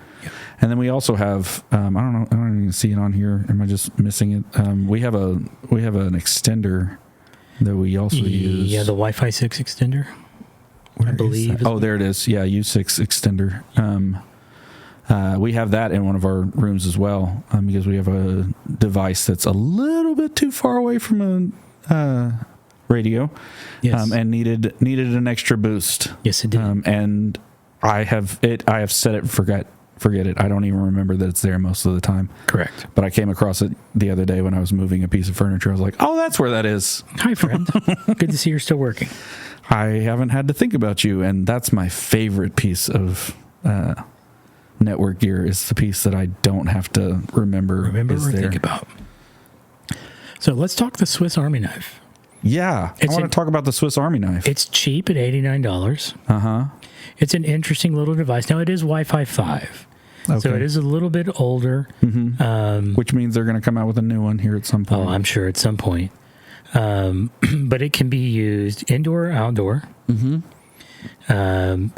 And then we also have I don't even see it on here. Am I just missing it? We have an extender that we also use. Yeah, the Wi-Fi 6 extender. I believe. Oh, there it is. Yeah, U6 extender. We have that in one of our rooms as well because we have a device that's a little bit too far away from a radio. Yes. And needed an extra boost. Yes, it did. And I have set it forget it. I don't even remember that it's there most of the time. Correct. But I came across it the other day when I was moving a piece of furniture. I was like, oh, that's where that is. Hi, friend. Good to see you're still working. I haven't had to think about you. And that's my favorite piece of network gear, is the piece that I don't have to remember is or there. think about. So let's talk the Swiss Army knife. Yeah. I want to talk about the Swiss Army knife. It's cheap at $89. Uh-huh. It's an interesting little device. Now, it is Wi-Fi 5. Okay. So it is a little bit older. Mm-hmm. Which means they're going to come out with a new one here at some point. Oh, I'm sure at some point. But it can be used indoor or outdoor. Mm-hmm.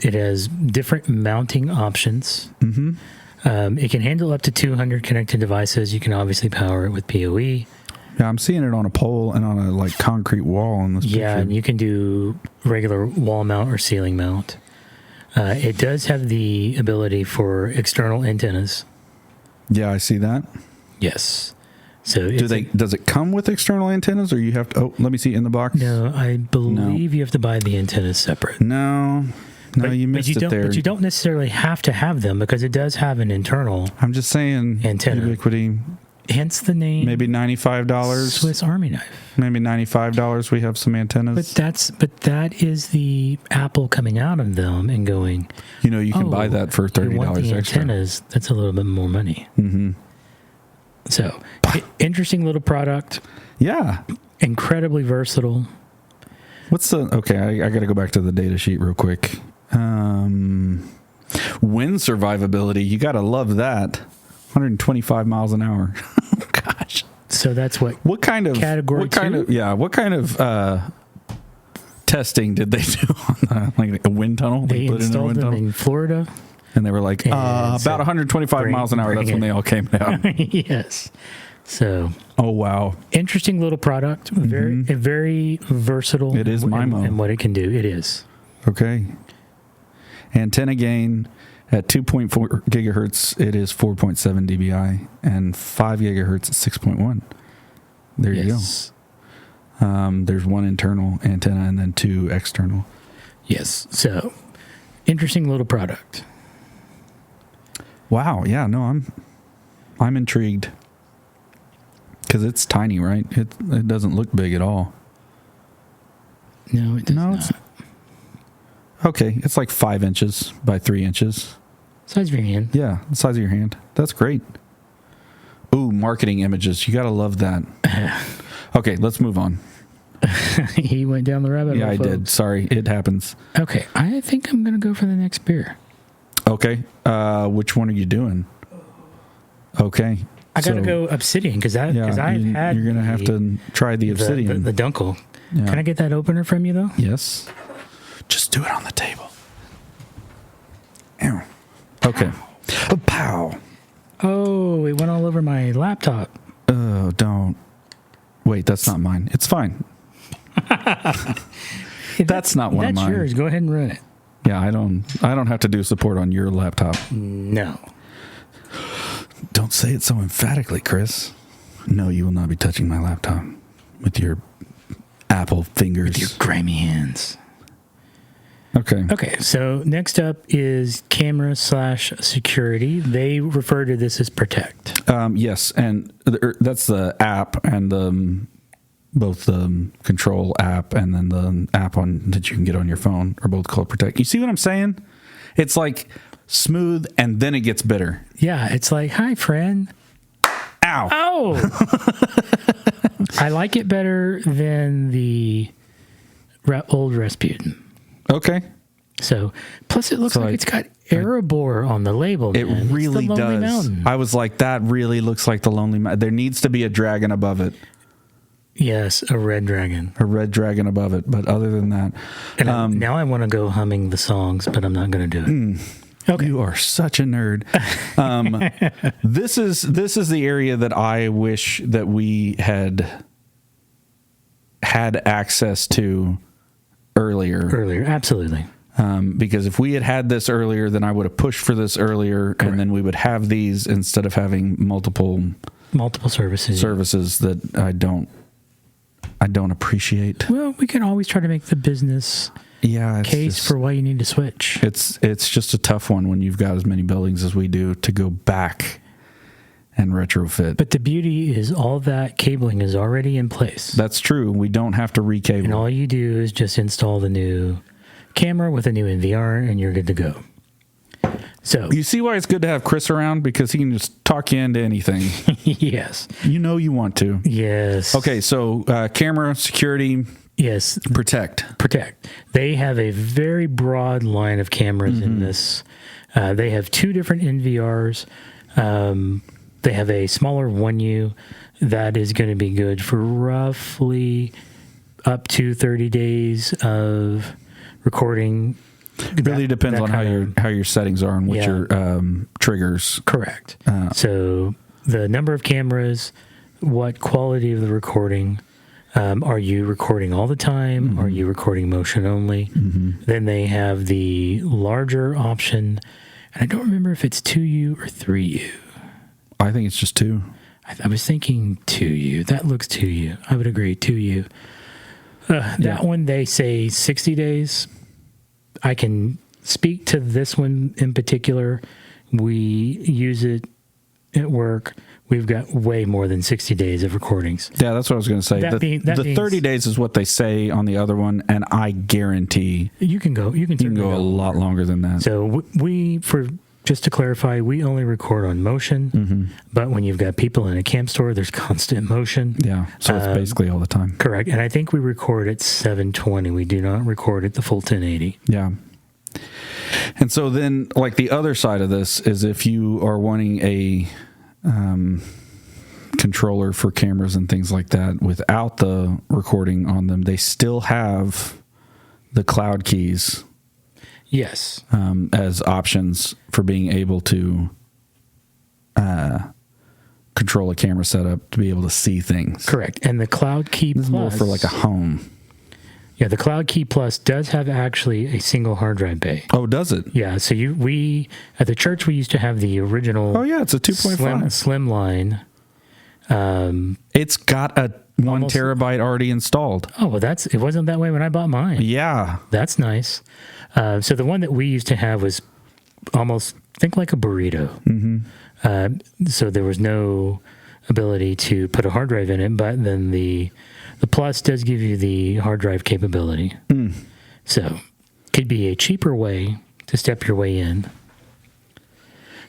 It has different mounting options. Mm-hmm. It can handle up to 200 connected devices. You can obviously power it with PoE. Yeah, I'm seeing it on a pole and on a concrete wall in this picture. Yeah, and you can do regular wall mount or ceiling mount. It does have the ability for external antennas. Yeah, I see that. Yes. So does it come with external antennas, or you have to? Oh, let me see in the box. No, I believe you have to buy the antennas separate. No, you missed it there. But you don't necessarily have to have them, because it does have an internal. I'm just saying, antenna. Ubiquity. Hence the name. Maybe $95. Swiss Army knife. Maybe $95. We have some antennas. But that is the Apple coming out of them and going. You can buy that for $30 extra. Antennas. That's a little bit more money. Mm-hmm. So, interesting little product. Yeah. Incredibly versatile. Okay, I got to go back to the data sheet real quick. Wind survivability. You got to love that. 125 miles an hour. Gosh. So that's what kind of category what kind 2? What kind of testing did they do on a wind tunnel? They put installed in a wind them tunnel? in Florida. And they were like, about 125 miles an hour. That's when they all came down. Yes. So. Oh, wow. Interesting little product. Very versatile. It is MIMO. And what it can do. It is. Okay. Antenna gain at 2.4 gigahertz, it is 4.7 dBi. And 5 gigahertz is 6.1. There you go. There's one internal antenna and then 2 external. Yes. So, interesting little product. Wow. Yeah. No, I'm intrigued, because it's tiny, right? It doesn't look big at all. No, it does not. Okay. It's like 5 inches by 3 inches. Size of your hand. Yeah. The size of your hand. That's great. Ooh, marketing images. You got to love that. Okay. Let's move on. He went down the rabbit hole. Yeah, I did. Sorry. It happens. Okay. I think I'm going to go for the next beer. Okay. Which one are you doing? Okay. I got to go Obsidian, because I've had. You're going to have to try the Obsidian. The Dunkel. Yeah. Can I get that opener from you, though? Yes. Just do it on the table. Ow. Okay. Oh, pow. Oh, it went all over my laptop. Oh, don't. Wait, that's not mine. It's fine. That's not one of mine. That's yours. Go ahead and run it. Yeah, I don't have to do support on your laptop. No. Don't say it so emphatically, Kris. No, you will not be touching my laptop with your Apple fingers. With your grimy hands. Okay. Okay, so next up is camera/security. They refer to this as Protect. Yes, and that's the app, and both the control app and then the app that you can get on your phone are both called Protect. You see what I'm saying? It's like smooth, and then it gets bitter. Yeah, it's like, hi, friend. Ow. Oh! I like it better than the old Rasputin. Okay. So, plus it looks like it's got Erebor on the label. It really does. Mountain. I was like, that really looks like the Lonely Mountain. There needs to be a dragon above it. Yes, a red dragon. A red dragon above it. But other than that. And now I want to go humming the songs, but I'm not going to do it. Okay. You are such a nerd. This is the area that I wish that we had access to earlier. Absolutely. Because if we had this earlier, then I would have pushed for this earlier. Correct. And then we would have these instead of having multiple services that I don't appreciate. Well, we can always try to make the business Yeah, it's case just, for why you need to switch. it's just a tough one when you've got as many buildings as we do to go back and retrofit. But the beauty is all that cabling is already in place. That's true. We don't have to recable. And all you do is just install the new camera with a new NVR and you're good to go. So You see why it's good to have Kris around? Because he can just talk you into anything. yes. You know you want to. Yes. Okay, so camera, security, Yes. protect. They have a very broad line of cameras in this. They have 2 different NVRs. They have a smaller 1U that is going to be good for roughly up to 30 days of recording. Really depends on how your settings are and what your triggers. Correct. So the number of cameras, what quality of the recording. Are you recording all the time? Are you recording motion only? Then they have the larger option, and I don't remember if it's 2U or 3U. I think it's just 2. I was thinking 2U. That looks 2U. I would agree, 2U. That one, they say 60 days. I can speak to this one in particular. We use it at work. We've got way more than 60 days of recordings. Yeah, that's what I was going to say. The 30 days is what they say on the other one, and I guarantee you can go. You can go a lot longer than that. So just to clarify, we only record on motion, but when you've got people in a camp store, there's constant motion. Yeah, so it's basically all the time. Correct. And I think we record at 720. We do not record at the full 1080. Yeah. And so then, like, the other side of this is if you are wanting a controller for cameras and things like that without the recording on them, they still have the cloud keys. Yes. As options for being able to control a camera setup to be able to see things. Correct. And the Cloud Key This Plus... is more for like a home. Yeah, the Cloud Key Plus does have actually a single hard drive bay. Oh, does it? Yeah, so we at the church, we used to have the original... Oh, yeah, it's a 2.5. Slim line. It's got a 1 terabyte already installed. Oh, well, it wasn't that way when I bought mine. Yeah. That's nice. So the one that we used to have was almost, think like a burrito. So there was no ability to put a hard drive in it, but then the Plus does give you the hard drive capability. So could be a cheaper way to step your way in.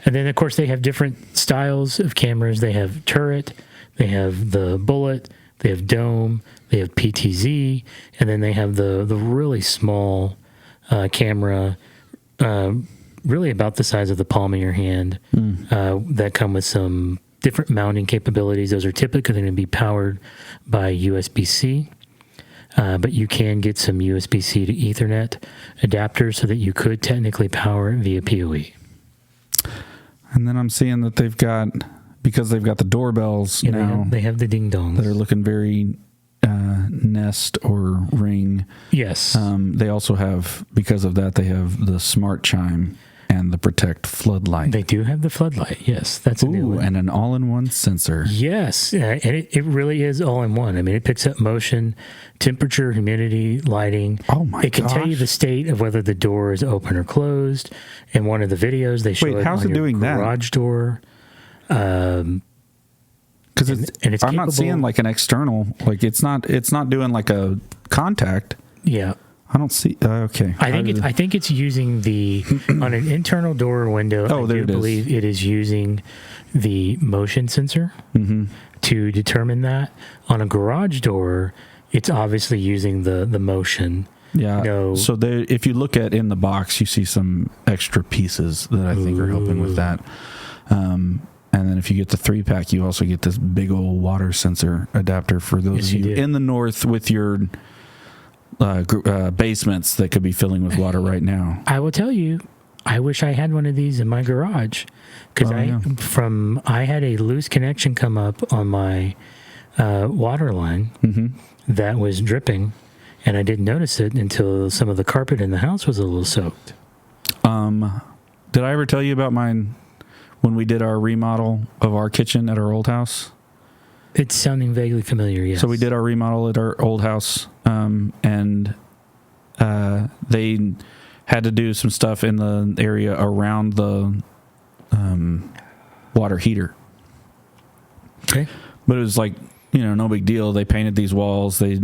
And then, of course, they have different styles of cameras. They have turret, they have the bullet, they have dome, they have PTZ, and then they have the really small camera, really about the size of the palm of your hand, that come with some different mounting capabilities. Those are typically going to be powered by USB-C, but you can get some USB-C to Ethernet adapters so that you could technically power it via PoE. And then I'm seeing that because they've got the doorbells now. They have the ding-dongs. That are looking very Nest or Ring. Yes. They also have, because of that, they have the Smart Chime and the Protect floodlight. They do have the floodlight. Yes, that's a new one. And an all-in-one sensor. Yes, and it really is all-in-one. I mean, it picks up motion, temperature, humidity, lighting. Oh my gosh. It can tell you the state of whether the door is open or closed. In one of the videos, they show how's it doing that? Garage door. Because I'm not seeing like an external, like it's not doing like a contact. Yeah. I don't see. Okay. I think it's using on an internal door or window. Oh, there it is. I believe it is using the motion sensor to determine that. On a garage door, it's obviously using the motion. Yeah. So if you look in the box, you see some extra pieces that I think are helping with that. And then if you get the 3-pack, you also get this big old water sensor adapter for those of you in the north with your basements that could be filling with water right now. I will tell you, I wish I had one of these in my garage because I had a loose connection come up on my water line that was dripping, and I didn't notice it until some of the carpet in the house was a little soaked. Did I ever tell you about mine when we did our remodel of our kitchen at our old house? It's sounding vaguely familiar, yes. So we did our remodel at our old house, and they had to do some stuff in the area around the water heater. Okay. But it was like, no big deal. They painted these walls. They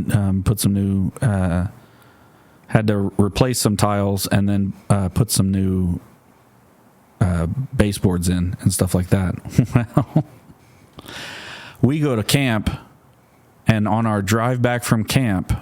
put some new, had to replace some tiles and then put some new baseboards in and stuff like that. Well, we go to camp, and on our drive back from camp,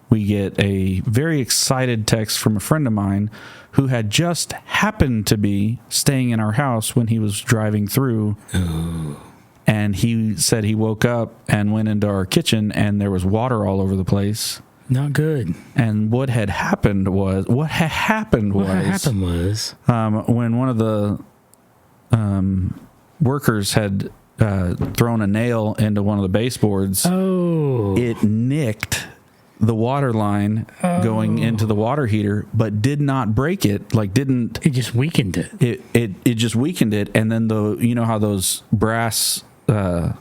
we get a very excited text from a friend of mine who had just happened to be staying in our house when he was driving through. Oh. And he said he woke up and went into our kitchen and there was water all over the place. Not good. And what had happened was when one of the workers had thrown a nail into one of the baseboards. Oh. It nicked the water line going into the water heater, but did not break it. It just weakened it. It just weakened it, and then how those brass water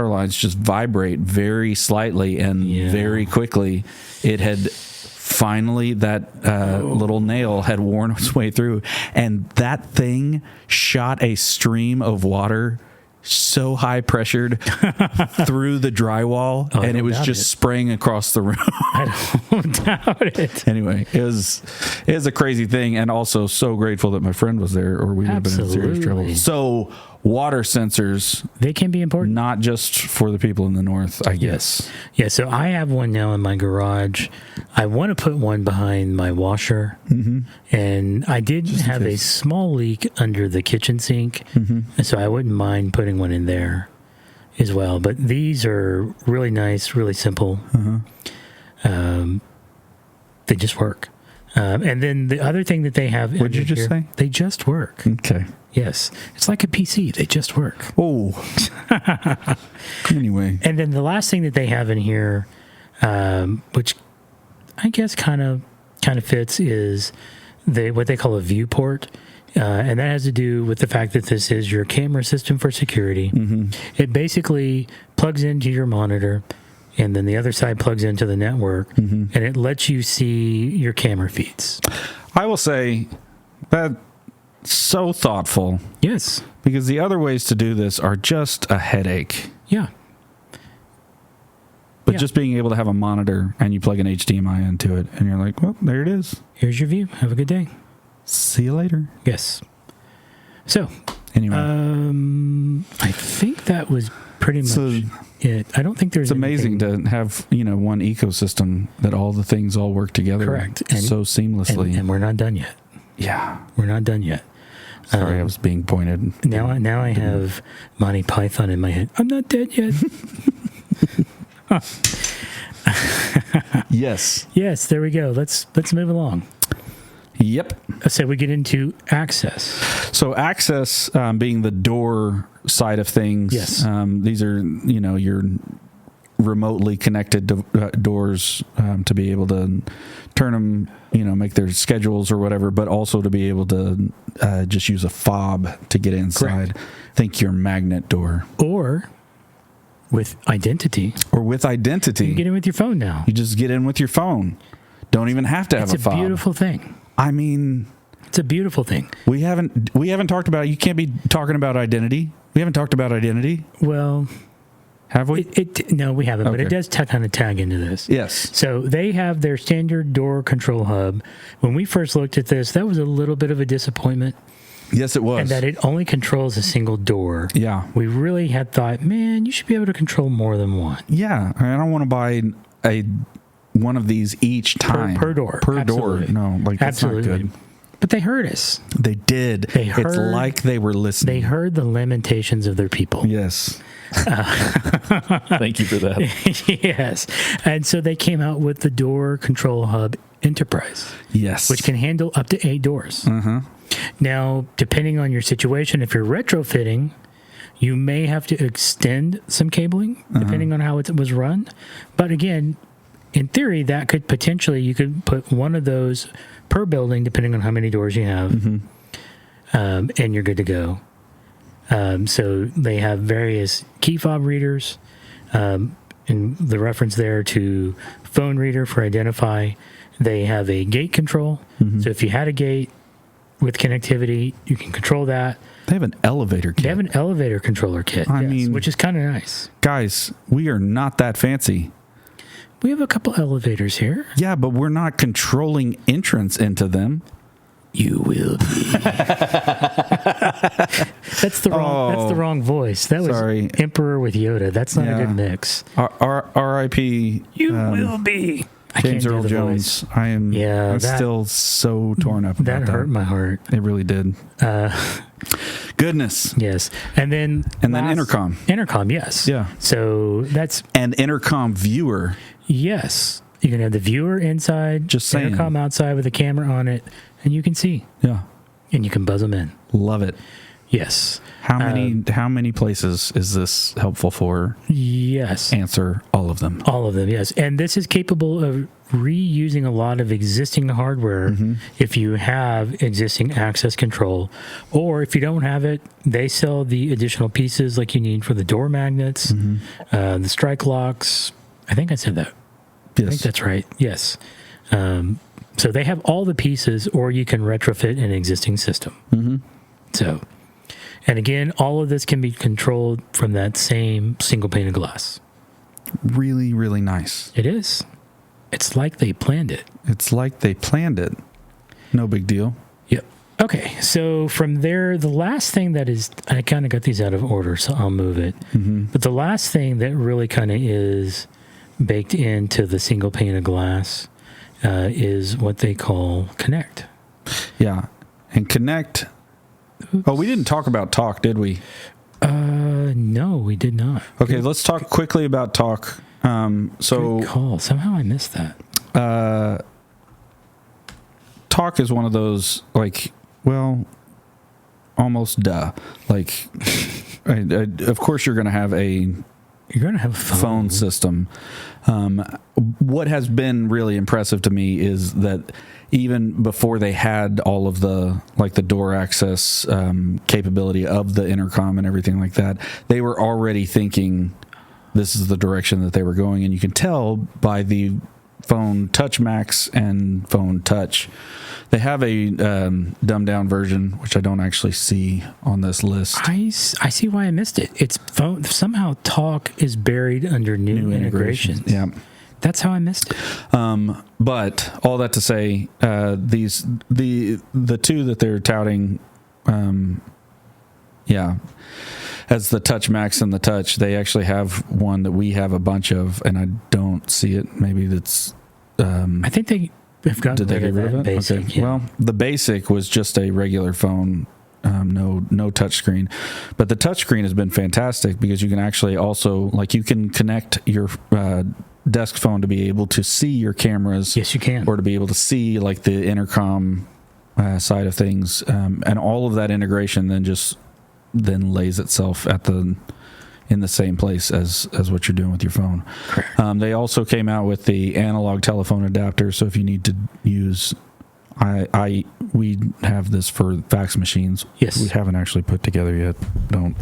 lines just vibrate very slightly and very quickly. It had finally, that little nail had worn its way through, and that thing shot a stream of water so high pressured through the drywall, and it was just spraying across the room. I don't doubt it. Anyway, it was a crazy thing, and also so grateful that my friend was there, or we would have been in serious trouble. So water sensors, they can be important, not just for the people in the north, I guess. Yeah, so I have one now in my garage. I want to put one behind my washer, and I did have a small leak under the kitchen sink, and so I wouldn't mind putting one in there as well. But these are really nice, really simple. They just work. And then the other thing that they have, what did you just say? They just work. Okay. Yes, it's like a PC. They just work. Oh. Anyway. And then the last thing that they have in here, which I guess kind of fits, is what they call a viewport. And that has to do with the fact that this is your camera system for security. It basically plugs into your monitor, and then the other side plugs into the network, and it lets you see your camera feeds. I will say that so thoughtful. Yes. Because the other ways to do this are just a headache. Yeah. But just being able to have a monitor and you plug an HDMI into it and you're like, well, there it is. Here's your view. Have a good day. See you later. Yes. So, anyway, I think that was pretty much it. I don't think there's. It's amazing to have one ecosystem that all the things all work together. Correct. So seamlessly. And we're not done yet. Yeah, we're not done yet. Sorry, I was being pointed. Now I have Monty Python in my head. I'm not dead yet. Yes. Yes. There we go. Let's move along. Yep. So we get into access. So access being the door side of things. Yes. These are your remotely connected doors to be able to turn them, make their schedules or whatever, but also to be able to just use a fob to get inside. Correct. Think your magnet door. Or with identity. You get in with your phone now. You just get in with your phone. Don't even have to have a fob. It's a beautiful thing. I mean, it's a beautiful thing. We haven't talked about. You can't be talking about identity. We haven't talked about identity. Well, have we? No, we haven't. Okay. But it does kind of tag into this. Yes. So they have their standard door control hub. When we first looked at this, that was a little bit of a disappointment. Yes, it was. And that it only controls a single door. Yeah. We really had thought, man, you should be able to control more than one. Yeah. I don't want to buy one of these each time. Per door. Per Absolutely. door. No, that's not good. But they heard us. They did. It's like they were listening. They heard the lamentations of their people. Yes. Thank you for that. Yes. And so they came out with the Door Control Hub Enterprise. Yes. Which can handle up to 8 doors. Now, depending on your situation, if you're retrofitting, you may have to extend some cabling, depending on how it was run. But again, in theory, that could potentially, you could put one of those per building, depending on how many doors you have, and you're good to go. So they have various key fob readers. And the reference there to phone reader for identify, they have a gate control. So if you had a gate with connectivity, you can control that. They have an elevator kit. They have an elevator controller kit, I mean, which is kind of nice. Guys, we are not that fancy. We have a couple elevators here. Yeah, but we're not controlling entrance into them. You will be. That's the wrong voice. That was Emperor with Yoda. That's not a good mix. R.I.P. You will be. James Earl Jones. Voice. I'm still so torn up about that. That hurt my heart. It really did. Goodness. Yes. And then intercom. Intercom, yes. Yeah. So that's... And intercom viewer. Yes. You can have the viewer inside, just saying. Intercom outside with a camera on it, and you can see. Yeah. And you can buzz them in. Love it. Yes. How many places is this helpful for? Yes. Answer all of them. All of them, yes. And this is capable of reusing a lot of existing hardware if you have existing access control. Or if you don't have it, they sell the additional pieces like you need for the door magnets, the strike locks. I think I said that. Yes. I think that's right. Yes. So they have all the pieces, or you can retrofit an existing system. So... And again, all of this can be controlled from that same single pane of glass. Really, really nice. It is. It's like they planned it. No big deal. Yep. Okay, so from there, the last thing that is... I kind of got these out of order, so I'll move it. But the last thing that really kind of is baked into the single pane of glass is what they call Connect. Yeah. And Connect... Oh, we didn't talk about Talk, did we? No, we did not. Okay, let's talk quickly about Talk. Good call. Somehow I missed that. Talk is one of those, like, well, almost duh. Like, of course you're going to have a phone system. What has been really impressive to me is that even before they had all of the door access capability of the intercom and everything like that, they were already thinking this is the direction that they were going. And you can tell by the phone Touch Max and phone Touch. They have a dumbed down version, which I don't actually see on this list. I see why I missed it. It's phone, somehow Talk is buried under new integrations. Yeah. That's how I missed it. But all that to say, the two that they're touting, as the Touch Max and the Touch, they actually have one that we have a bunch of, and I don't see it. Maybe that's. I think they have gotten did they get rid of it? Basic. Okay. Yeah. Well, the Basic was just a regular phone. No touch screen, but the touch screen has been fantastic because you can actually also you can connect your desk phone to be able to see your cameras. Yes, you can, or to be able to see the intercom side of things, and all of that integration then lays itself in the same place as what you're doing with your phone. Correct. They also came out with the analog telephone adapter, so if you need to use. We have this for fax machines. Yes. We haven't actually put together yet. Don't.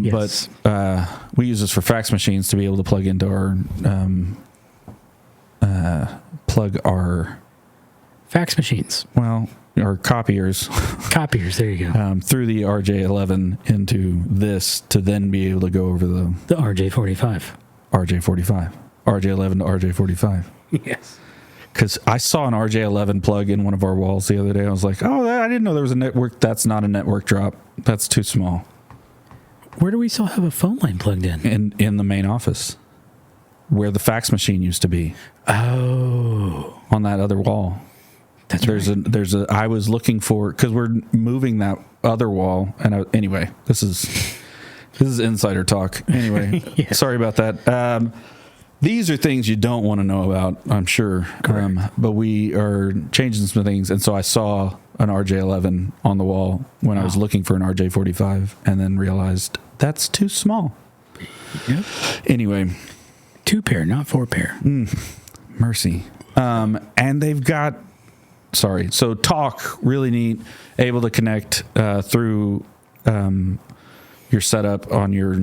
Yes. But we use this for fax machines to be able to plug into our fax machines. Well, our copiers. Copiers. There you go. Through the RJ11 into this to then be able to go over the RJ45. RJ11 to RJ45. Yes. Because I saw an RJ11 plug in one of our walls the other day. I was like, oh, I didn't know there was a network. That's not a network drop. That's too small. Where do we still have a phone line plugged in? In the main office, where the fax machine used to be. Oh. On that other wall. There's I was looking for, because we're moving that other wall. And anyway, this is insider talk. Anyway, Yeah. Sorry about that. These are things you don't want to know about, I'm sure. But we are changing some things. And so I saw an RJ11 on the wall when I was looking for an RJ45 and then realized that's too small. Yep. Anyway. 2 pair, not 4 pair. Mercy. And they've got, so Talk, really neat, able to connect through your setup on your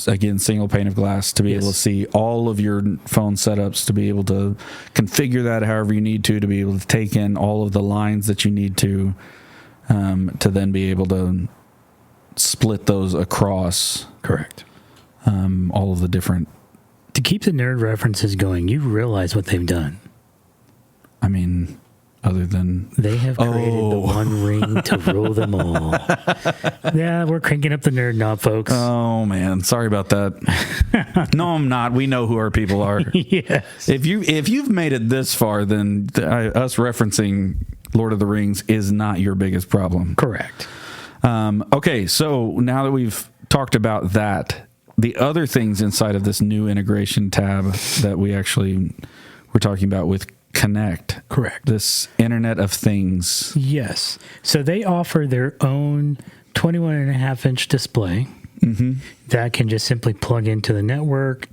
again, single pane of glass, to be able to see all of your phone setups, to be able to configure that however you need to be able to take in all of the lines that you need to then be able to split those across. Correct. All of the different. To keep the nerd references going, you realize what they've done. I mean, other than they have created the one ring to rule them all. Yeah, we're cranking up the nerd knob, folks. Oh man, sorry about that. No, I'm not. We know who our people are. Yes. If you've made it this far, then us referencing Lord of the Rings is not your biggest problem. Correct. Okay, so now that we've talked about that, the other things inside of this new integration tab that we're talking about with Connect. Correct. This Internet of Things. Yes. So they offer their own 21.5-inch display that can just simply plug into the network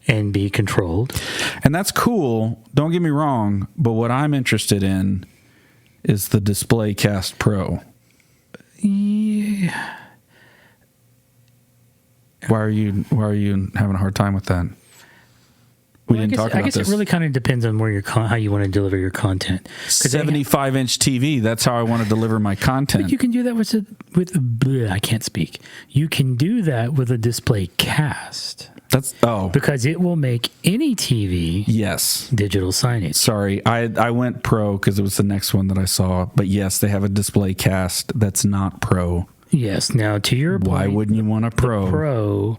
and be controlled. And that's cool. Don't get me wrong, but what I'm interested in is the Display Cast Pro. Yeah. Why are you having a hard time with that? We didn't talk about this. I guess it really kind of depends on where how you want to deliver your content. 75-inch TV. That's how I want to deliver my content. But you can do that with I can't speak. You can do that with a Display Cast. Because it will make any TV digital signage. Sorry, I went Pro because it was the next one that I saw. But yes, they have a Display Cast that's not Pro. Yes. Now, to your point, why wouldn't you want a Pro? The Pro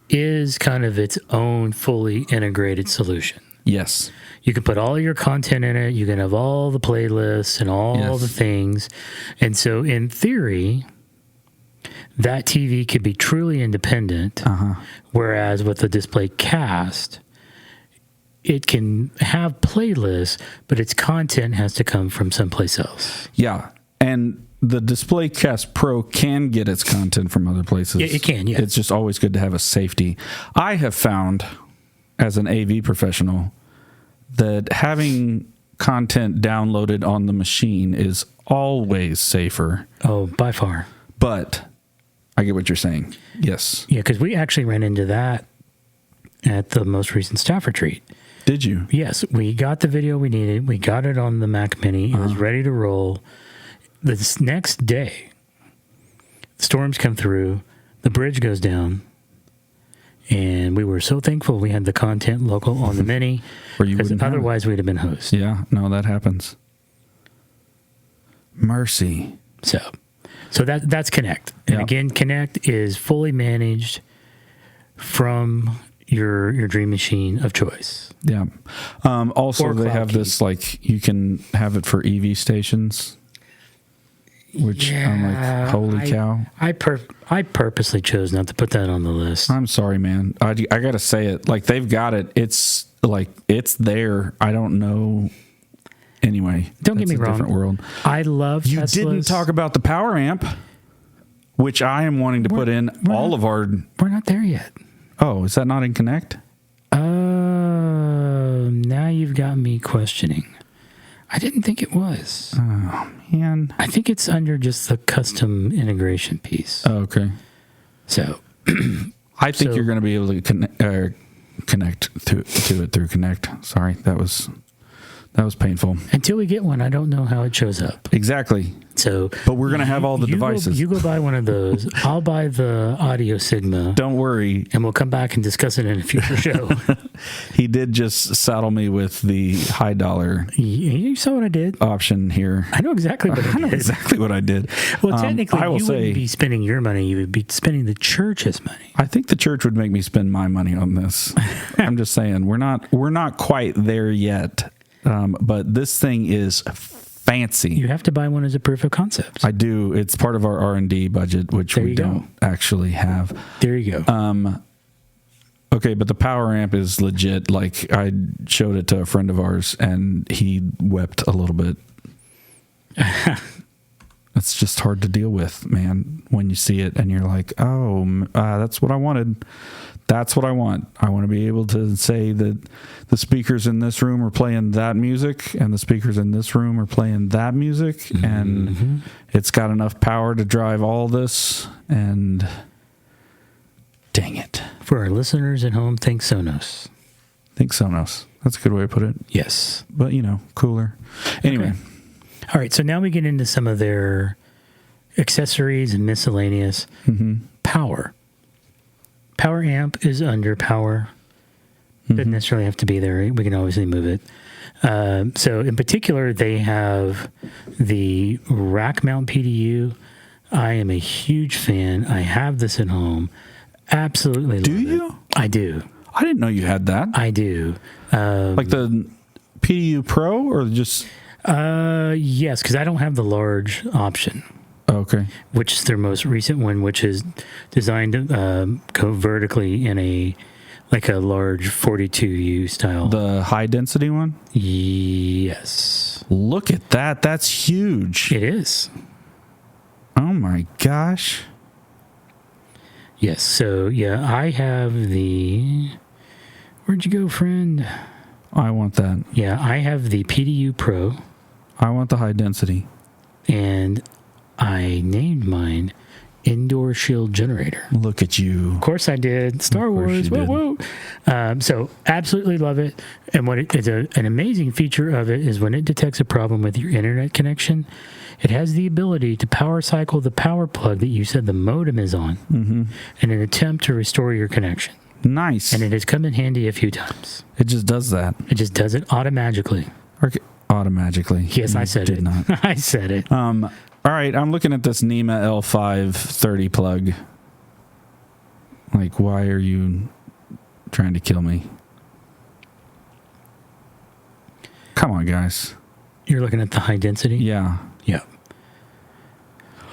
is kind of its own fully integrated solution. Yes. You can put all your content in it. You can have all the playlists and all the things. And so, in theory, that TV could be truly independent. Whereas with the Display Cast, it can have playlists, but its content has to come from someplace else. Yeah. And the Display Cast Pro can get its content from other places. Yeah, it can, yeah. It's just always good to have a safety. I have found, as an AV professional, that having content downloaded on the machine is always safer. Oh, by far. But I get what you're saying. Yes. Yeah, because we actually ran into that at the most recent staff retreat. Did you? Yes. We got the video we needed. We got it on the Mac Mini. It was ready to roll. This next day, storms come through, the bridge goes down, and we were so thankful we had the content local on the Mini, because otherwise we'd have been hosed. Yeah, no, that happens. Mercy. So that's Connect. And again, Connect is fully managed from your dream machine of choice. Yeah. Also, they have this, like, you can have it for EV stations. Which I'm like, holy cow. I purposely chose not to put that on the list. I'm sorry, man. I got to say it. Like, they've got it. It's like, it's there. I don't know. Anyway. Don't get me wrong. Different world. I love You Tesla's. didn't talk about the power amp, which I am wanting to put in all of our. We're not there yet. Oh, is that not in Connect? Now you've got me questioning. I didn't think it was. Oh, man. I think it's under just the custom integration piece. Oh, okay. So, I think you're going to be able to connect to it through Connect. Sorry, that was painful. Until we get one, I don't know how it shows up. Exactly. So, but we're going to have all the devices. You go buy one of those. I'll buy the Audio Sigma. Don't worry. And we'll come back and discuss it in a future show. He did just saddle me with the high dollar. You saw what I did. Option here. I know exactly what I did. I know exactly what I did. Well, technically, you wouldn't be spending your money. You would be spending the church's money. I think the church would make me spend my money on this. I'm just saying, we're not quite there yet. But this thing is fancy. You have to buy one as a proof of concept. I do. It's part of our R&D budget, which we don't actually have. There you go. Okay, but the power amp is legit. Like, I showed it to a friend of ours, and he wept a little bit. It's just hard to deal with, man, when you see it, and you're like, oh, that's what I wanted. That's what I want. I want to be able to say that the speakers in this room are playing that music and the speakers in this room are playing that music. And it's got enough power to drive all this. And For our listeners at home, think Sonos. Think Sonos. That's a good way to put it. Yes. But, cooler. Anyway. Okay. All right, so now we get into some of their accessories and miscellaneous. Power. Power amp is under power. Doesn't necessarily have to be there. We can obviously move it. So in particular, they have the rack mount PDU. I am a huge fan. I have this at home. Absolutely love it. Do you? I do. I didn't know you had that. I do. Like the PDU Pro or just... Yes, because I don't have the large option. Okay. Which is their most recent one, which is designed to go vertically in a large 42U style. The high density one? Yes. Look at that. That's huge. It is. Oh my gosh. Yes. So, yeah, I have the... Where'd you go, friend? I want that. Yeah, I have the PDU Pro. I want the high density. And I named mine Indoor Shield Generator. Look at you. Of course I did. Star Wars. Whoa, whoa. So absolutely love it. And what it is an amazing feature of it is when it detects a problem with your internet connection, it has the ability to power cycle the power plug that you said the modem is on in an attempt to restore your connection. Nice. And it has come in handy a few times. It just does that. It just does it automatically. Okay. Automatically. Yes, I said it. Not. I said it. All right, I'm looking at this NEMA L530 plug. Like, why are you trying to kill me? Come on, guys. You're looking at the high density? Yeah. Yeah.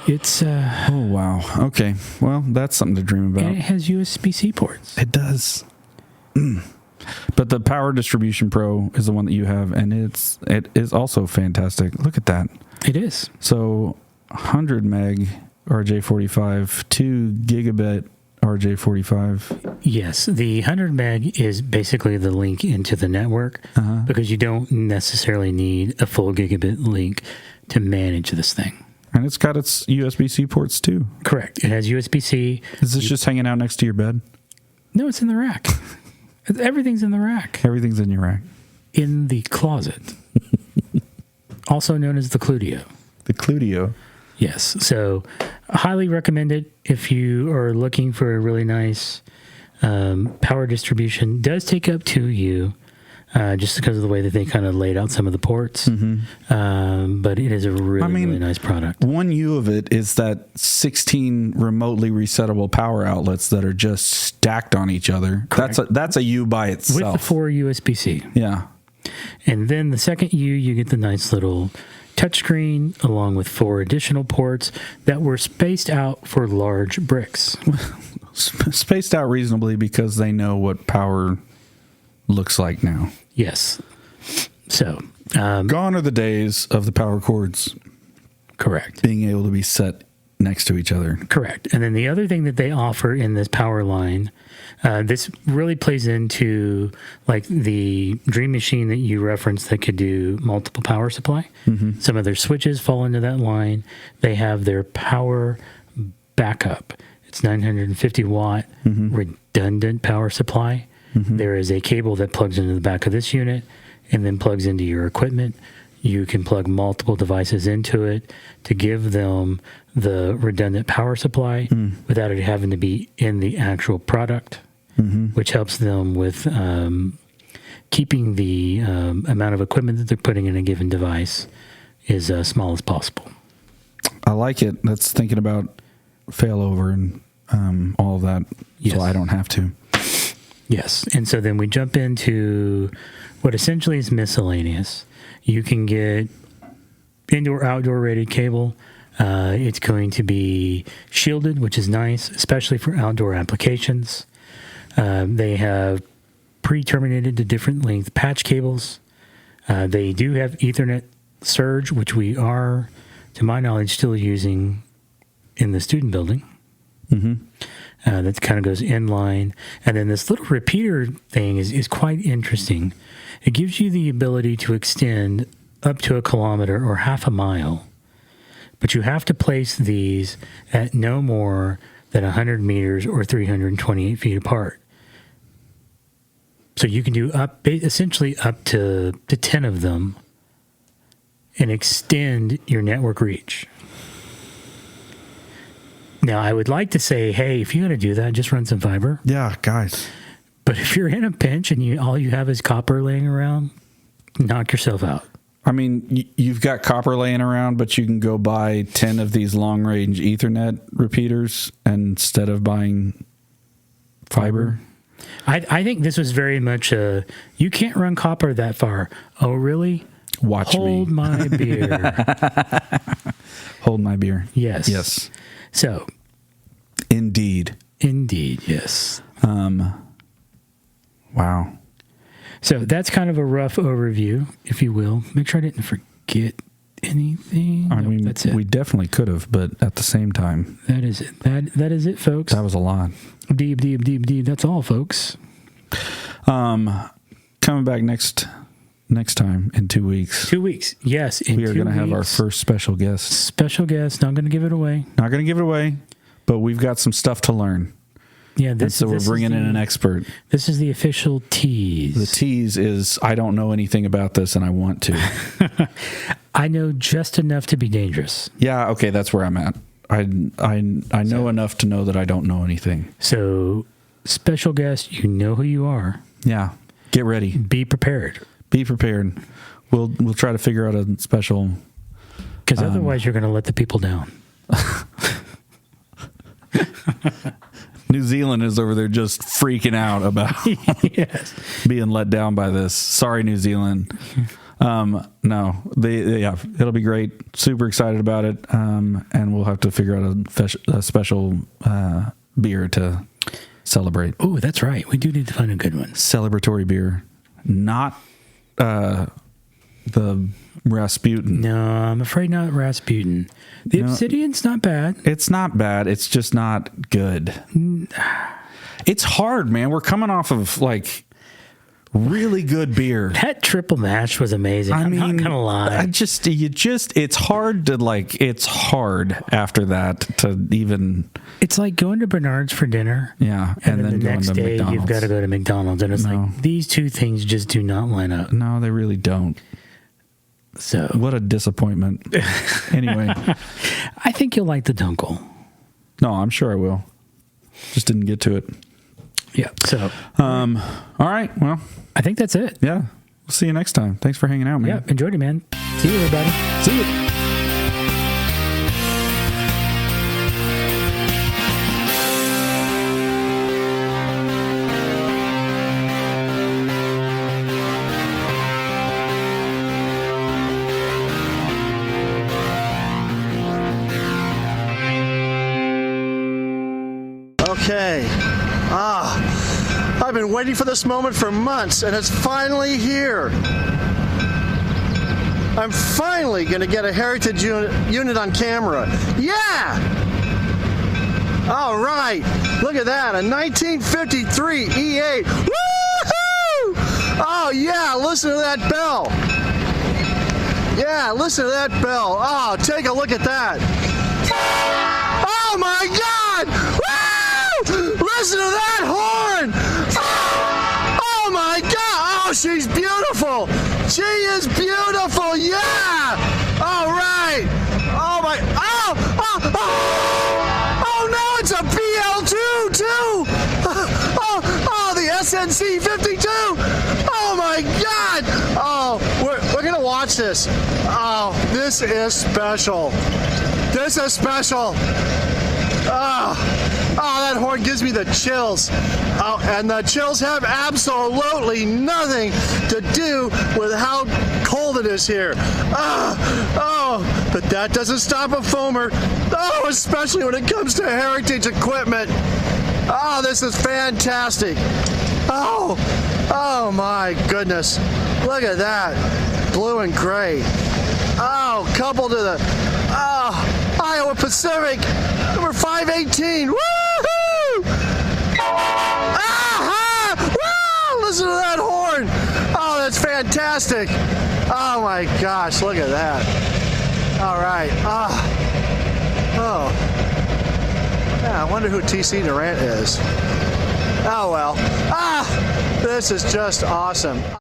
It's oh wow. Okay. Well, that's something to dream about. And it has USB-C ports. It does. But the Power Distribution Pro is the one that you have, and it is also fantastic. Look at that. It is. So 100 meg RJ45, 2 gigabit RJ45. Yes, the 100 meg is basically the link into the network because you don't necessarily need a full gigabit link to manage this thing. And it's got its USB-C ports too. Correct. It has USB-C. Is this just hanging out next to your bed? No, it's in the rack. Everything's in the rack. Everything's in your rack. In the closet. Also known as the Cludio. The Cludio. Yes. So highly recommend it if you are looking for a really nice power distribution. Does take up 2U just because of the way that they kind of laid out some of the ports. But it is a really nice product. 1U of it is that 16 remotely resettable power outlets that are just stacked on each other. Correct. That's a U by itself. With the 4 USB-C. Yeah. And then the second U, you get the nice little touchscreen along with 4 additional ports that were spaced out for large bricks. Spaced out reasonably because they know what power looks like now. Yes. So, gone are the days of the power cords. Correct. Being able to be set next to each other. Correct. And then the other thing that they offer in this power line, this really plays into like the Dream Machine that you referenced that could do multiple power supply. Some of their switches fall into that line. They have their power backup. It's 950 watt redundant power supply. There is a cable that plugs into the back of this unit and then plugs into your equipment. You can plug multiple devices into it to give them the redundant power supply without it having to be in the actual product, which helps them with keeping the amount of equipment that they're putting in a given device as small as possible. I like it. That's thinking about failover and all of that, so I don't have to. Yes. And so then we jump into what essentially is miscellaneous. You can get indoor-outdoor rated cable. It's going to be shielded, which is nice, especially for outdoor applications. They have pre-terminated to different length patch cables. They do have Ethernet surge, which we are, to my knowledge, still using in the student building. That kind of goes in line. And then this little repeater thing is quite interesting. It gives you the ability to extend up to 1 kilometer or half a mile, but you have to place these at no more than 100 meters or 328 feet apart. So you can do essentially up to 10 of them and extend your network reach. Now, I would like to say, hey, if you're going to do that, just run some fiber. Yeah, guys. But if you're in a pinch and all you have is copper laying around, knock yourself out. I mean, you've got copper laying around, but you can go buy 10 of these long-range Ethernet repeaters instead of buying fiber. I think this was very much you can't run copper that far. Oh, really? Watch Hold me. my beer. Hold my beer. Yes. Yes. So. Indeed, yes. Wow. So that's kind of a rough overview, if you will. Make sure I didn't forget anything. I mean, that's it. we definitely could have, but at the same time. That is it. That is it, folks. That was a lot. Deep. That's all, folks. Coming back next time in 2 weeks. 2 weeks. Yes. We are going to have our first special guest. Special guest. Not going to give it away. Not going to give it away, but we've got some stuff to learn. Yeah. So we're bringing in an expert. This is the official tease. The tease is I don't know anything about this and I want to. I know just enough to be dangerous. Yeah. Okay. That's where I'm at. I know enough to know that I don't know anything. So special guest, you know who you are. Yeah. Get ready. Be prepared. Be prepared. We'll try to figure out a special. Because otherwise you're going to let the people down. New Zealand is over there just freaking out about Yes. being let down by this. Sorry, New Zealand. No, yeah, it'll be great. Super excited about it. And we'll have to figure out a special beer to celebrate. Oh, that's right. We do need to find a good one. Celebratory beer, not the Rasputin. No, I'm afraid not Rasputin. The Obsidian's not bad. It's not bad. It's just not good. It's hard, man. We're coming off of like really good beer. That triple mash was amazing. I'm not gonna lie. It's hard to like. It's hard after that to even. It's like going to Bernard's for dinner. Yeah, and then the going next to day McDonald's. you've got to go to McDonald's, and it's like these two things just do not line up. No, they really don't. So what a disappointment. Anyway, I think you'll like the Dunkel. No, I'm sure I will. Just didn't get to it. Yeah. So, all right. Well, I think that's it. Yeah. We'll see you next time. Thanks for hanging out, man. Yeah. Enjoyed it, man. See you, everybody. See you. Okay. I've been waiting for this moment for months, and it's finally here. I'm finally going to get a heritage unit on camera. Yeah! All right. Look at that. A 1953 E8. Woo-hoo! Oh, yeah. Listen to that bell. Yeah, listen to that bell. Oh, take a look at that. Oh, my God! Woo! Listen to that horn! Oh my God! Oh, she's beautiful! She is beautiful! Yeah! All right! Oh my! Oh no! It's a BL2 too! Oh, the SNC 52! Oh my God! Oh, we're gonna watch this. Oh, this is special. This is special. Oh, that horn gives me the chills. Oh, and the chills have absolutely nothing to do with how cold it is here. But that doesn't stop a foamer. Oh, especially when it comes to heritage equipment. Oh, this is fantastic. Oh my goodness. Look at that. Blue and gray. Oh, coupled to the Iowa Pacific number 518. Woo-hoo! Woo! Listen to that horn. Oh, that's fantastic. Oh my gosh, look at that. All right. Yeah, I wonder who TC Durant is. Oh well. This is just awesome.